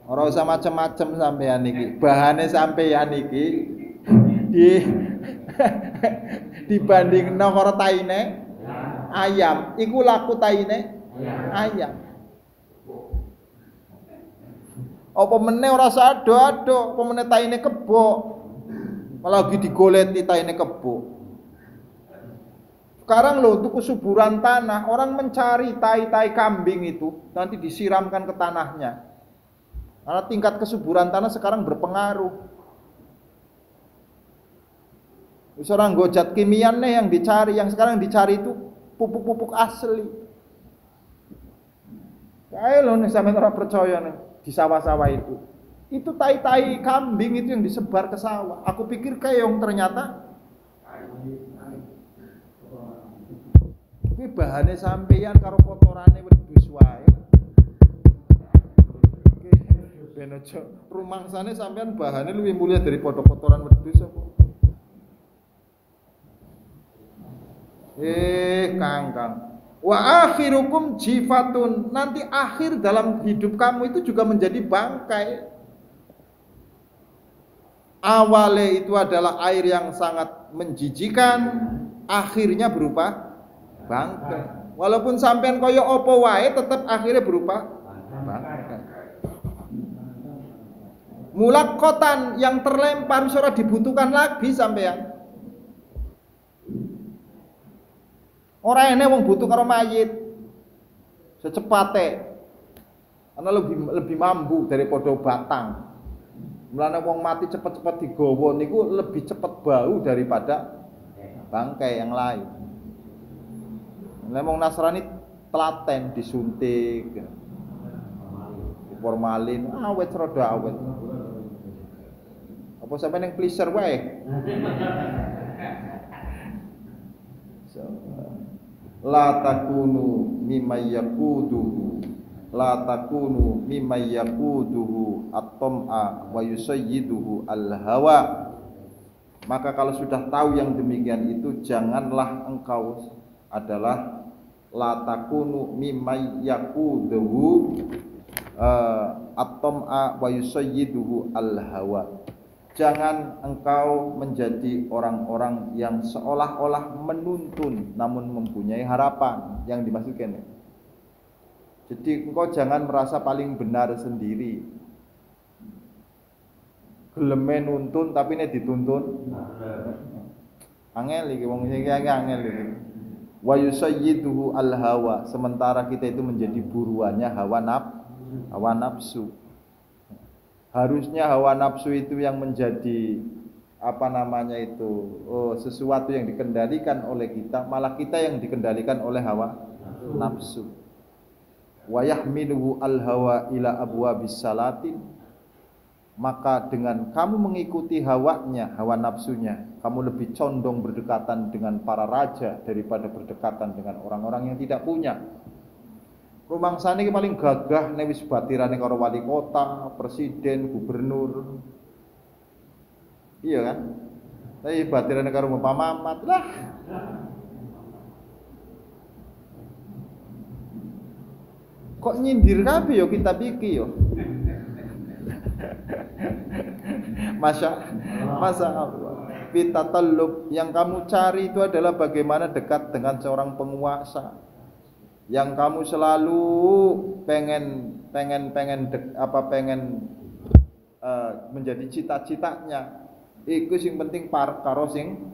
Ora usah macam-macam sampean iki. Bahane sampean iki dibandingno karo taine ayam, iku laku taine ayam. Apa meneh ora sado-ado, apa meneh taine kebo. Malah lagi digoleti taine kebo. Sekarang loh untuk kesuburan tanah, orang mencari tai-tai kambing itu nanti disiramkan ke tanahnya. Karena tingkat kesuburan tanah sekarang berpengaruh. Seorang gojat kimian nih yang dicari, yang sekarang dicari itu pupuk-pupuk asli. Kayak loh nih sampai orang percaya nih di sawah-sawah itu. Itu tai-tai kambing itu yang disebar ke sawah. Aku pikir keong, ternyata ini bahannya sampeyan karo kotorane wedhus wae. Ben aja rumangsane sampeyan bahannya luwih mulia daripada kotoran wedhus apa. Kang. Wa akhirukum jifatun. Nanti akhir dalam hidup kamu itu juga menjadi bangkai. Awalnya itu adalah air yang sangat menjijikan, akhirnya berupa bangkai. Walaupun sampean kaya apa wae tetap akhirnya berupa bangkai. Mulakotan yang terlempar sudah dibutuhkan lagi sampean. Ora ene wong butuh karo mayit. Secepate. Karena lebih mampu daripada batang. Mulane wong mati cepet-cepet digawa niku lebih cepet bau daripada bangkai yang lain. Lemong Nasrani telaten disuntik, formalin, awet rada awet. Apa sampe ning pleaser wae? La takunu mimayyaquduhu, la takunu mimayyaquduhu at-tam'a wa yusayyiduhu al-hawa. Maka kalau sudah tahu yang demikian itu, janganlah engkau adalah la takunu mimayyaquduhu at-tam'a wa yusayyiduhu al-hawa. Jangan engkau menjadi orang-orang yang seolah-olah menuntun namun mempunyai harapan. Yang dimaksudkan. Jadi engkau jangan merasa paling benar sendiri. Geleme nuntun tapi nek dituntun angel iki wong iki angel iki. Wa yusayyiduhu al-hawa. Sementara kita itu menjadi buruannya hawa nafsu. Harusnya hawa nafsu itu yang menjadi sesuatu yang dikendalikan oleh kita, malah kita yang dikendalikan oleh hawa nafsu. Wa yahmiluhu al-hawa ila abwabis salatin. Maka dengan kamu mengikuti hawanya, hawa nafsunya, kamu lebih condong berdekatan dengan para raja daripada berdekatan dengan orang-orang yang tidak punya. Rumangsane iki paling gagah nek wis batirane karo wali kota, presiden, gubernur. Iya kan? Tapi batirane karo Bapak Mamat lah. Kok nyindir kabeh yo kitab iki yo. Masya Allah. Fitatallub, yang kamu cari itu adalah bagaimana dekat dengan seorang penguasa. Yang kamu selalu pengen menjadi cita-citanya. Iku sing penting karo sing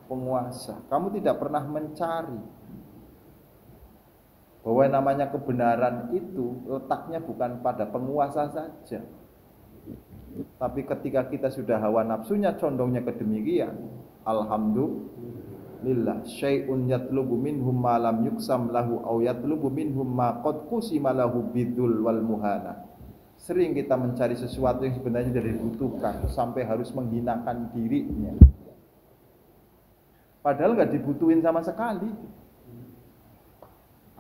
penguasa. Kamu tidak pernah mencari bahwa namanya kebenaran itu letaknya bukan pada penguasa saja. Tapi ketika kita sudah hawa nafsunya condongnya ke demikian, alhamdulillah, syai'un yatlubu minhum ma lam yuksam lahu aw yatlubu minhum ma qad qusima lahu bidul wal muhana. Sering kita mencari sesuatu yang sebenarnya tidak dibutuhkan sampai harus menghinakan dirinya. Padahal nggak dibutuhin sama sekali.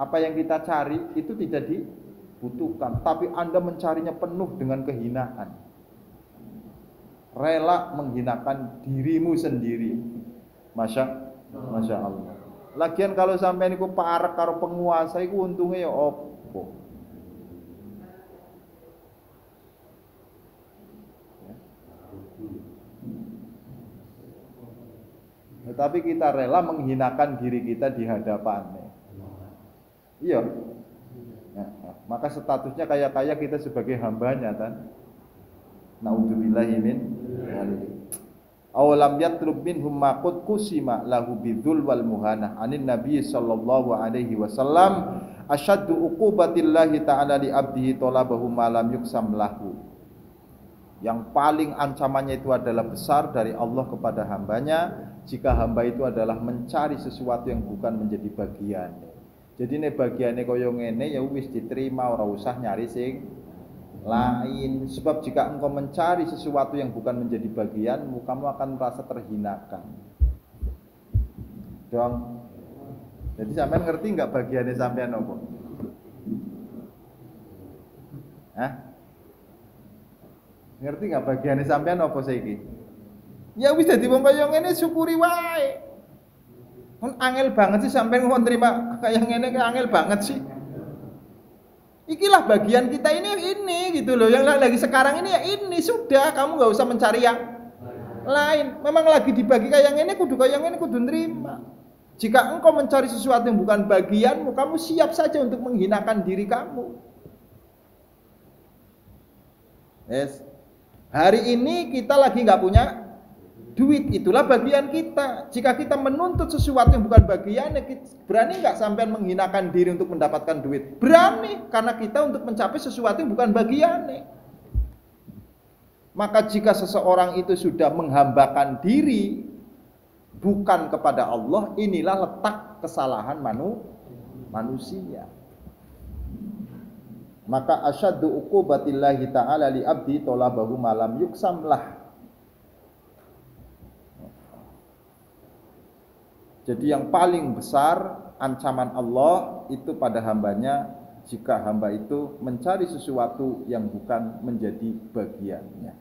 Apa yang kita cari itu tidak dibutuhkan, tapi Anda mencarinya penuh dengan kehinaan. Rela menghinakan dirimu sendiri. Masya Allah. Lagian kalau sampai niku parek karo penguasa iku untungnya ya opo? Tetapi kita rela menghinakan diri kita di hadapannya. Iya. Maka statusnya kaya-kaya kita sebagai hambanya kan. Naudzubillahi min dzalik. Awalam yatlub minhum ma qad qusima lahu bidzul wal muhanah anin nabiy sallallahu alaihi wasallam asyaddu uqubatillahi ta'ala li abdihi talabahu ma lam yuksam lahu. Yang paling ancamannya itu adalah besar dari Allah kepada hambanya jika hamba itu adalah mencari sesuatu yang bukan menjadi bagiannya. Jadi ini bagiannya koyo ngene ya wis diterima, ora usah nyari sing lain. Sebab jika engkau mencari sesuatu yang bukan menjadi bagianmu, kamu akan merasa terhinakan. Dong. Jadi sampean ngerti nggak bagiannya sampean apa? Hah? Ngerti nggak bagiannya sampean apa saiki? Ya wis dadi wong kaya ngene syukuri wae. Kan angel banget sih sampean ngomong terima kaya ngene kaya angel banget sih. Ikilah bagian kita ini gitu loh. Yang lagi sekarang ini ya ini sudah, kamu nggak usah mencari yang lain. Memang lagi dibagi kayak ini kudu nerima. Jika engkau mencari sesuatu yang bukan bagianmu, kamu siap saja untuk menghinakan diri kamu. Yes. Hari ini kita lagi nggak punya duit, itulah bagian kita. Jika kita menuntut sesuatu yang bukan bagiannya, berani nggak sampean menghinakan diri untuk mendapatkan duit? Berani, karena kita untuk mencapai sesuatu yang bukan bagiannya. Maka jika seseorang itu sudah menghambakan diri bukan kepada Allah, inilah letak kesalahan manusia. Maka asyaddu uqubatillahi ta'ala li abdi talabahu malam yuksam lah. Jadi yang paling besar ancaman Allah itu pada hambanya jika hamba itu mencari sesuatu yang bukan menjadi bagiannya.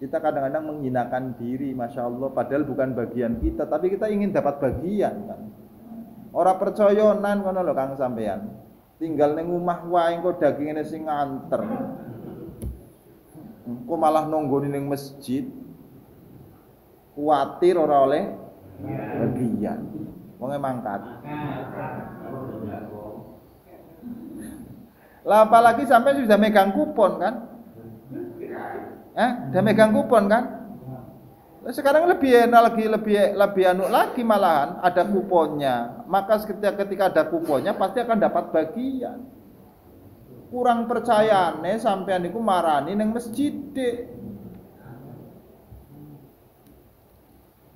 Kita kadang-kadang menghinakan diri, Masya Allah, padahal bukan bagian kita, tapi kita ingin dapat bagian kan. Orang percaya nan kono lho Kang sampean. Tinggal ning omah wae engko dagingene sing nganter. Engko malah nonggoni ning masjid. Kuatir ora oleh bagian. Wong mangkat. Lah apalagi sampai sudah megang kupon kan? Udah megang kupon kan? Sekarang lebih enak lebih anu lagi malahan ada kuponnya. Maka ketika ada kuponnya pasti akan dapat bagian. Kurang percayane sampean niku marani ning masjid.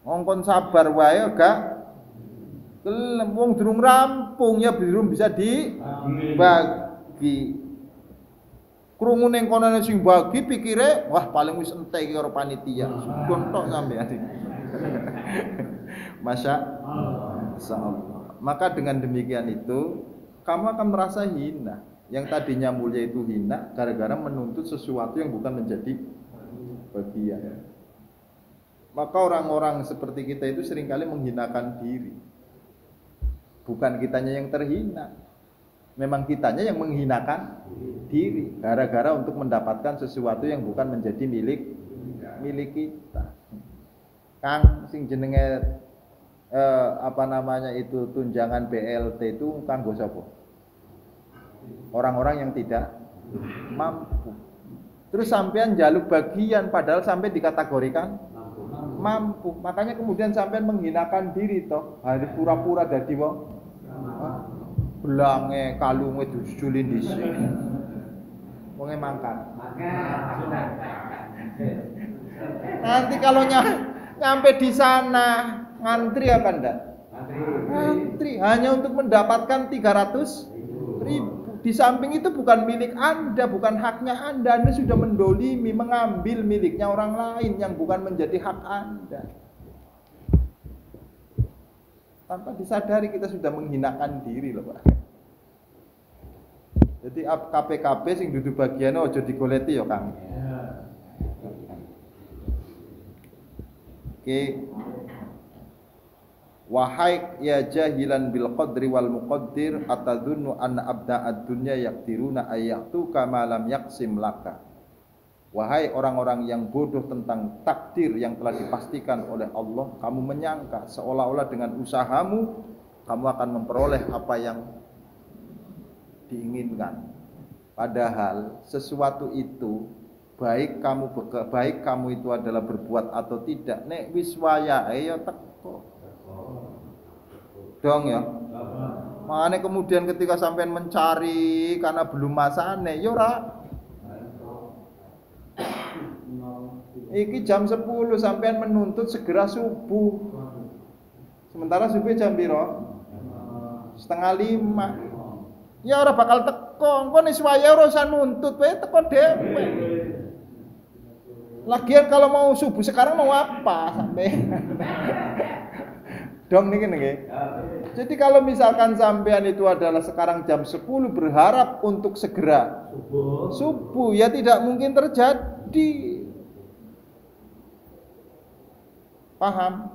Ngongkon sabar wae gak gelem wong durung rampung ya belum bisa dibagi. Krungu ning kono sing bagi pikire wah paling wis entek iki karo panitia. Gontok sampean. Masya Allah. Maka dengan demikian itu kamu akan merasa hina. Yang tadinya mulia itu hina gara-gara menuntut sesuatu yang bukan menjadi bagian. Maka orang-orang seperti kita itu seringkali menghinakan diri. Bukan kitanya yang terhina. Memang kitanya yang menghinakan diri gara-gara untuk mendapatkan sesuatu yang bukan menjadi milik kita. Kang sing jenenge tunjangan BLT itu kanggo sapa? Orang-orang yang tidak mampu. Terus sampean jaluk bagian padahal sampai dikategorikan mampu. Makanya kemudian sampean menghinakan diri toh. Hari pura-pura dadi wong belange kalunge dijulin dhisik. Wonge mangkat. Nanti kalau nyampe di sana ngantri apa enggak? Ngantri hanya untuk mendapatkan 300.000. Di samping itu bukan milik Anda, bukan haknya Anda. Anda sudah mendolimi, mengambil miliknya orang lain yang bukan menjadi hak Anda. Tanpa disadari kita sudah menghinakan diri loh Pak. Jadi KPKB sing dudu bagiane aja digoleti ya Kang. Oke. Wahai ya jahilan bil qadri wal muqaddir atadunnu anna abda ad-dunya yaqdiruna ayyatu kama lam yaqsim laka. Wahai orang-orang yang bodoh tentang takdir yang telah dipastikan oleh Allah, kamu menyangka seolah-olah dengan usahamu kamu akan memperoleh apa yang diinginkan. Padahal sesuatu itu baik kamu itu adalah berbuat atau tidak, nek wis wayahe ya teko. Dong ya. Makanya kemudian ketika sampean mencari karena belum masane ya ora. Iki jam 10 sampean menuntut segera subuh. Sementara subuh jam piro? 4:30. Ya ora bakal teko. Engko nek wayahe ora usah nuntut wae teko dhewe. Lagian kalau mau subuh sekarang mau apa sampai? Dong niki nggih. Jadi kalau misalkan sampean itu adalah sekarang jam 10 berharap untuk segera subuh ya tidak mungkin terjadi. Paham?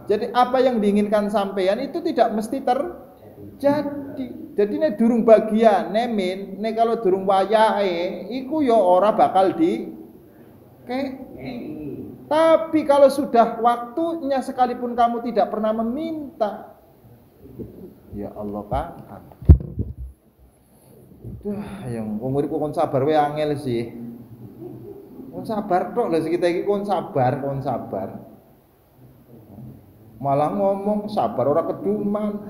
Jadi apa yang diinginkan sampean itu tidak mesti terjadi. Jadi nek durung bagian nemin, nek kalau durung wayahe iku ya ora bakal Tapi kalau sudah waktunya sekalipun kamu tidak pernah meminta, ya Allah paham. Yang wong urip kon sabar wae angel sih. Kon sabar tok lho kita iki kon sabar. Malah ngomong sabar ora keduman.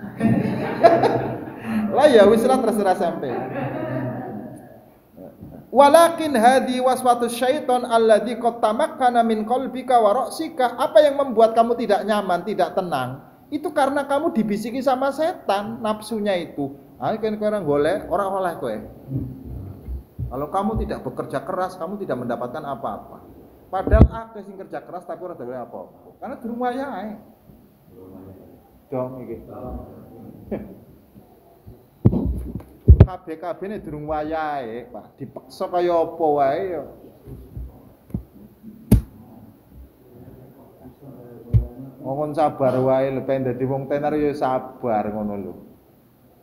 Lah ya wis lah terserah sampe. Walakin hadi waswatus syaiton alladzi qad tamakkana min qalbika wa ra'sika. Apa yang membuat kamu tidak nyaman, tidak tenang? Itu karena kamu dibisiki sama setan nafsunya itu. Ah kan kowe golek ora oleh kowe. Kalau kamu tidak bekerja keras, kamu tidak mendapatkan apa-apa. Padahal akeh sing kerja keras tapi ora dawuh apa-apa. Karena durung wayahe. Dong iki. kabeh-kabehne durung wayahe, Pak. Dipeksa kaya apa wae ya. Ngomong sabar wae lho, pengen dadi wong tenar ya sabar ngono lho.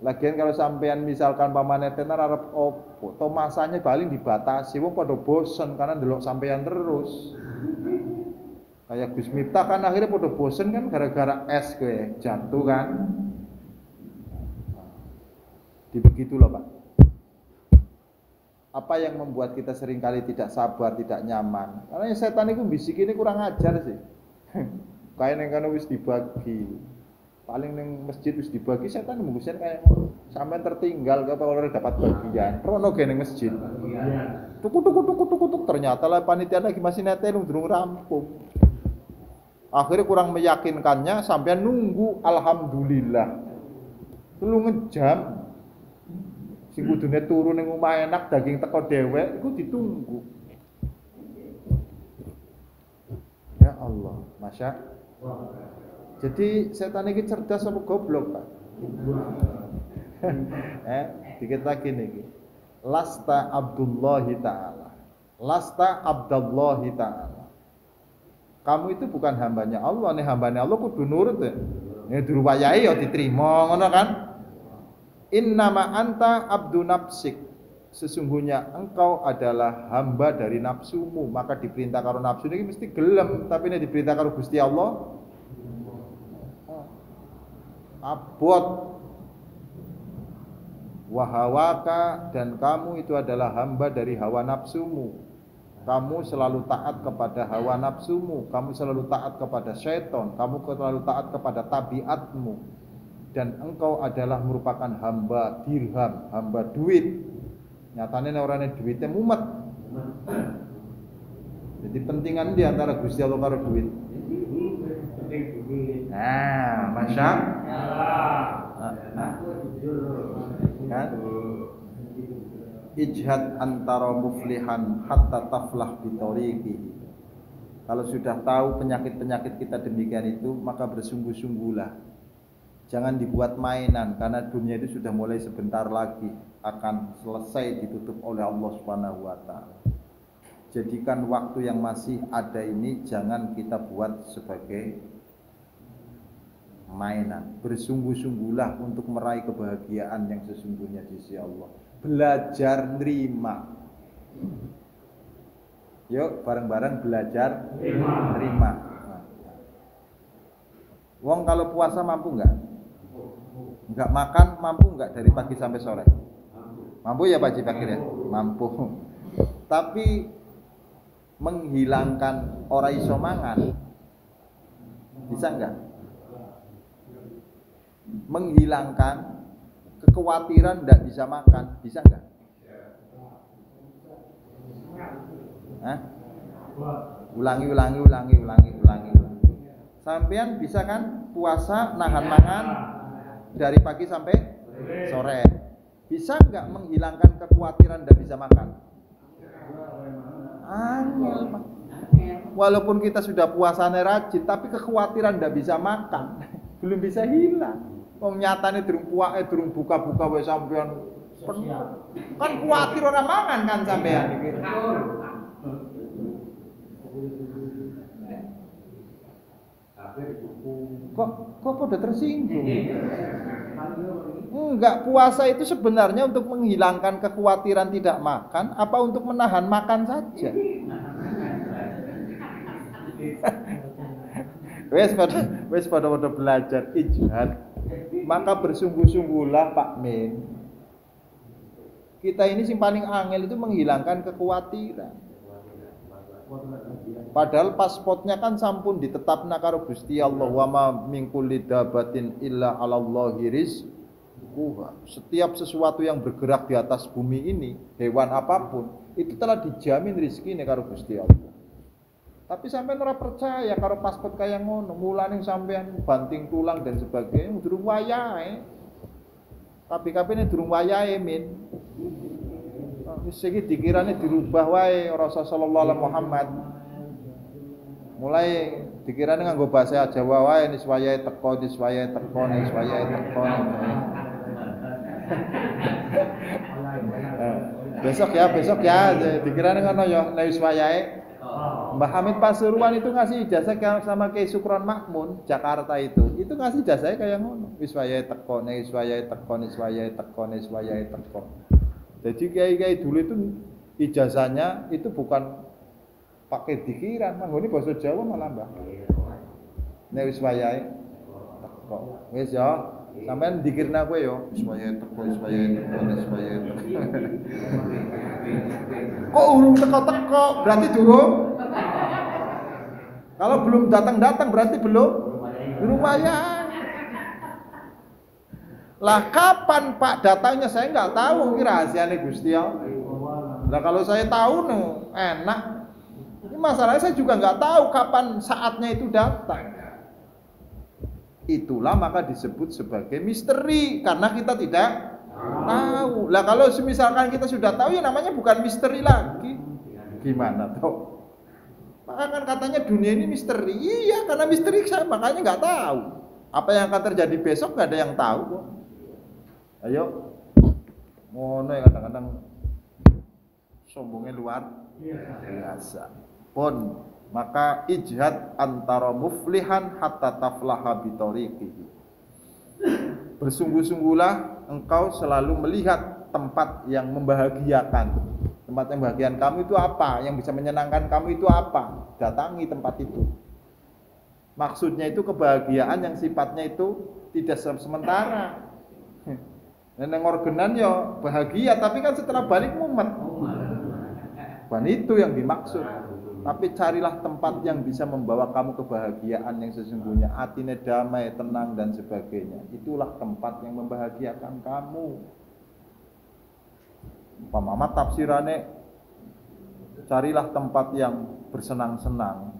Lagian kalau sampean misalkan pamane tenar arep opo, to masanya paling dibatasi, wong padha bosen karena ndelok sampean terus. Kayak Gus Miftah kan akhirnya padha bosen kan gara-gara es kowe jatuh kan. Begitu loh Pak. Apa yang membuat kita seringkali tidak sabar, tidak nyaman? Karena setan itu bisik ini kurang ajar sih. Kayak neng kana wis dibagi. Paling neng masjid wis dibagi setan mungkin kayak sampai tertinggal kalau dapat bagian. Rono ge neng masjid. Tuk ternyata lah panitia lagi masih netelu durung rampung. Akhirnya kurang meyakinkannya sampai nunggu alhamdulillah. Lu ngejam sing kudune turu ning omah enak daging teko dhewek iku ditunggu. Ya Allah, Masya. Jadi setan iki cerdas apa goblok, Pak? Dikit lagi niki. Lasta Abdullahi Ta'ala. Lasta Abdullahi Ta'ala. Kamu itu bukan hambanya Allah, nih hambanya Allah kudu nurut ya. Nek durung wayahe ya diterima, ngono kan? Innama anta abdu nafsik. sesungguhnya engkau adalah hamba dari nafsumu, maka diperintah karo nafsu ini mesti gelem, tapi ini diperintah karo Gusti Allah abot. Wahawaka, dan kamu itu adalah hamba dari hawa nafsumu. Kamu selalu taat kepada hawa nafsumu, kamu selalu taat kepada syaitan, kamu selalu taat kepada tabiatmu. Dan engkau adalah merupakan hamba dirham, hamba duit. Nyatanya orangnya duitnya mumet. Jadi pentingan di antara Gusti Allah karo duit. Nah, masya kan? Ijhad antara muflihan hatta taflah bitoriqihi. Kalau sudah tahu penyakit-penyakit kita demikian itu, maka bersungguh-sungguhlah. Jangan dibuat mainan, karena dunia itu sudah mulai sebentar lagi akan selesai ditutup oleh Allah Subhanahu wa taala. Jadikan waktu yang masih ada ini jangan kita buat sebagai mainan. Bersungguh-sungguhlah untuk meraih kebahagiaan yang sesungguhnya di sisi Allah. Belajar nerima. Yuk bareng-bareng belajar nerima. Wong kalau puasa mampu enggak? Enggak makan mampu enggak dari pagi sampai sore? Mampu ya Pak Haji Fakir ya? Mampu. Tapi menghilangkan ora iso mangan bisa enggak? Menghilangkan kekhawatiran tidak bisa makan, bisa enggak? Hah? Ulangi. Sampean bisa kan puasa nahan mangan dari pagi sampai sore? Bisa enggak menghilangkan kekhawatiran tidak bisa makan? Angel, Pak. Walaupun kita sudah puasanya rajin, tapi kekhawatiran tidak bisa makan belum bisa hilang. Wong nyatane durung durung buka-buka wae sampean. Kan kuwatir ora mangan kan sampean iki. Kok pada tersinggung? Enggak, puasa itu sebenarnya untuk menghilangkan kekhawatiran tidak makan apa untuk menahan makan saja? Wes pada belajar ijtihad. Maka bersungguh-sungguhlah Pak Min. Kita ini sing paling angel itu menghilangkan kekhawatiran. Padahal pasportnya kan sampun ditetapna karo Gusti Allah, wa ma min kulli dabatin illa 'alallahi rizquha. Setiap sesuatu yang bergerak di atas bumi ini, hewan apapun, itu telah dijamin rezekine karo Gusti Allah. Tapi sampean ora percaya karo paspor kaya ngono, mulane sampean banting tulang dan sebagainya durung wayahe. Tapi durung wayahe Min. Wis iki dikirane dirubah wae ora sallallahu alaihi Muhammad. Mulai dikirane nganggo bahasa Jawa wae nis wayahe teko, nis wayahe teko, nis wayahe teko. Besok ya, dikirane ngono ya nis wayahe. Mbah Hamid Pasuruan itu ngasih ijazah sama Kiai Sukron Makmun Jakarta itu ngasih ijazahnya kayak ngono. Wis wayahe teko, wis wayahe teko, wis wayahe teko, wis wayahe teko. Jadi kiai-kiai dulu itu ijazahnya itu bukan pakai dikiran, manggone basa Jawa malah Mbah. Nek wis wayahe teko. Wis ya, sampean dikirna kowe ya, wis wayahe teko, wis wayahe teko, wis wayahe teko. Kok urung teko-teko, berarti durung. Kalau belum datang berarti belum wayah. Lah kapan Pak datangnya saya nggak tahu, ini rahasianya Gusti Allah. Lah kalau saya tahu enak. Ini masalahnya saya juga nggak tahu kapan saatnya itu datang. Itulah maka disebut sebagai misteri karena kita tidak tahu. Lah kalau misalkan kita sudah tahu ya namanya bukan misteri lagi. Gimana toh? Maka kan katanya dunia ini misteri. Iya, karena misteri saya makanya nggak tahu. Apa yang akan terjadi besok nggak ada yang tahu kok. Ayo, ngono ya kadang-kadang sombongnya luar biasa. Pun maka ijhad antara muflihan hatta taflaha bitoriqihi. Bersungguh-sungguhlah engkau selalu melihat tempat yang membahagiakan. Tempat yang membahagiakan kamu itu apa? Yang bisa menyenangkan kamu itu apa? Datangi tempat itu. Maksudnya itu kebahagiaan yang sifatnya itu tidak sementara. Neneng organan ya bahagia, tapi kan setelah balik mumet. Bukan itu yang dimaksud. Tapi carilah tempat yang bisa membawa kamu kebahagiaan yang sesungguhnya, atine damai, tenang dan sebagainya. Itulah tempat yang membahagiakan kamu. Umpama tafsirane, carilah tempat yang bersenang-senang.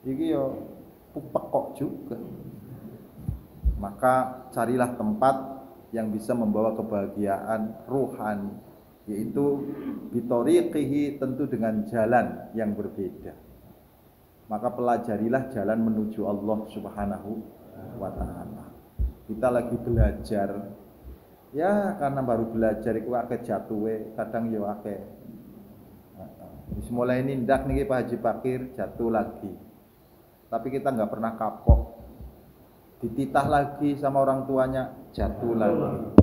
Iki yo pekok juga. Maka carilah tempat yang bisa membawa kebahagiaan rohani, yaitu bitoriqihi, tentu dengan jalan yang berbeda. Maka pelajarilah jalan menuju Allah Subhanahu wa taala. Kita lagi belajar. Ya, karena baru belajar iku akeh jatuhe, kadang yo akeh. Wis mulai nindak niki Pak Haji Bakir jatuh lagi. Tapi kita nggak pernah kapok. Dititah lagi sama orang tuanya, jatuh lagi.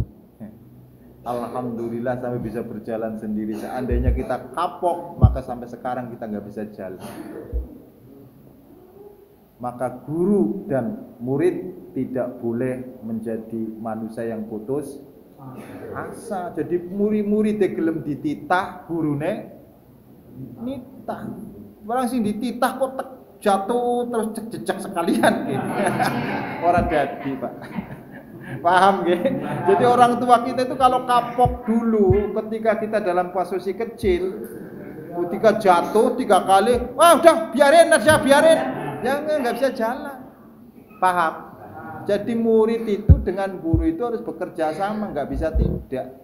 Alhamdulillah sampai bisa berjalan sendiri. Seandainya kita kapok, maka sampai sekarang kita nggak bisa jalan. Maka guru dan murid tidak boleh menjadi manusia yang putus asa. Jadi murid-murid gelem dititah, gurune nitah. Barang sing dititah kok jatuh terus jejak sekalian gitu. Orang dadi, Pak. Paham nggih? Jadi orang tua kita itu kalau kapok dulu ketika kita dalam posisi kecil, ketika jatuh 3 kali, wah udah biarin aja, biarin. Jangan, nggak bisa jalan. Paham? Jadi murid itu dengan guru itu harus bekerja sama, nggak bisa tidak.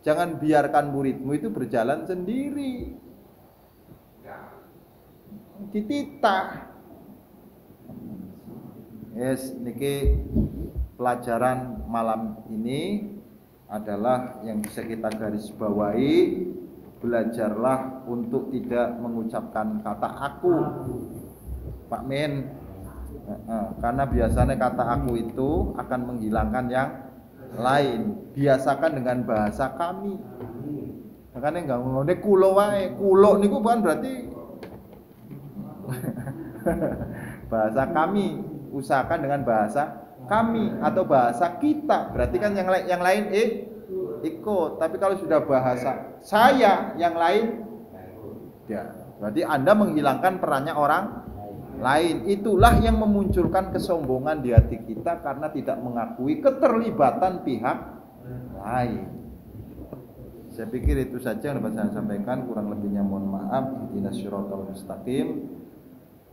Jangan biarkan muridmu itu berjalan sendiri. Dititah. Yes, niki pelajaran malam ini adalah yang bisa kita garis bawahi. Belajarlah untuk tidak mengucapkan kata aku, Pak Men. Karena biasanya kata aku itu akan menghilangkan yang lain. Biasakan dengan bahasa kami. Makanya enggak ngene kulo wae. Kulo niku bukan berarti bahasa kami. Usahakan dengan bahasa kami atau bahasa kita. Berarti kan yang lain ikut. Tapi kalau sudah bahasa saya, yang lain ya. Berarti Anda menghilangkan perannya orang lain. Itulah yang memunculkan kesombongan di hati kita karena tidak mengakui keterlibatan pihak lain. Saya pikir itu saja yang dapat saya sampaikan, kurang lebihnya mohon maaf. Ihdinas siratal mustaqim.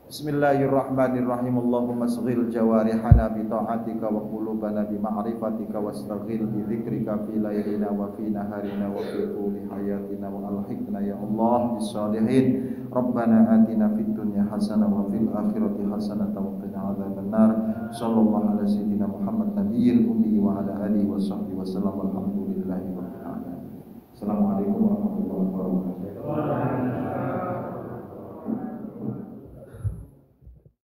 Bismillahirrahmanirrahim. Allahumma asghil jawarihana bi ta'atika wa qulubana bi ma'rifatika wastaghil bi dzikrika fi laylina wa fi naharina wa fi tuli hayatina wa alhiqna ya Allah bis salihin. Rabbana atina fid dunya hasanah wa fil akhirati hasanah wa qina adzabannar. Sallallahu ala sayyidina Muhammad nabiyil ummi wa ala alihi wa sahbihi wasallam. Alhamdulillahirabbil alamin. Assalamualaikum warahmatullahi wabarakatuh.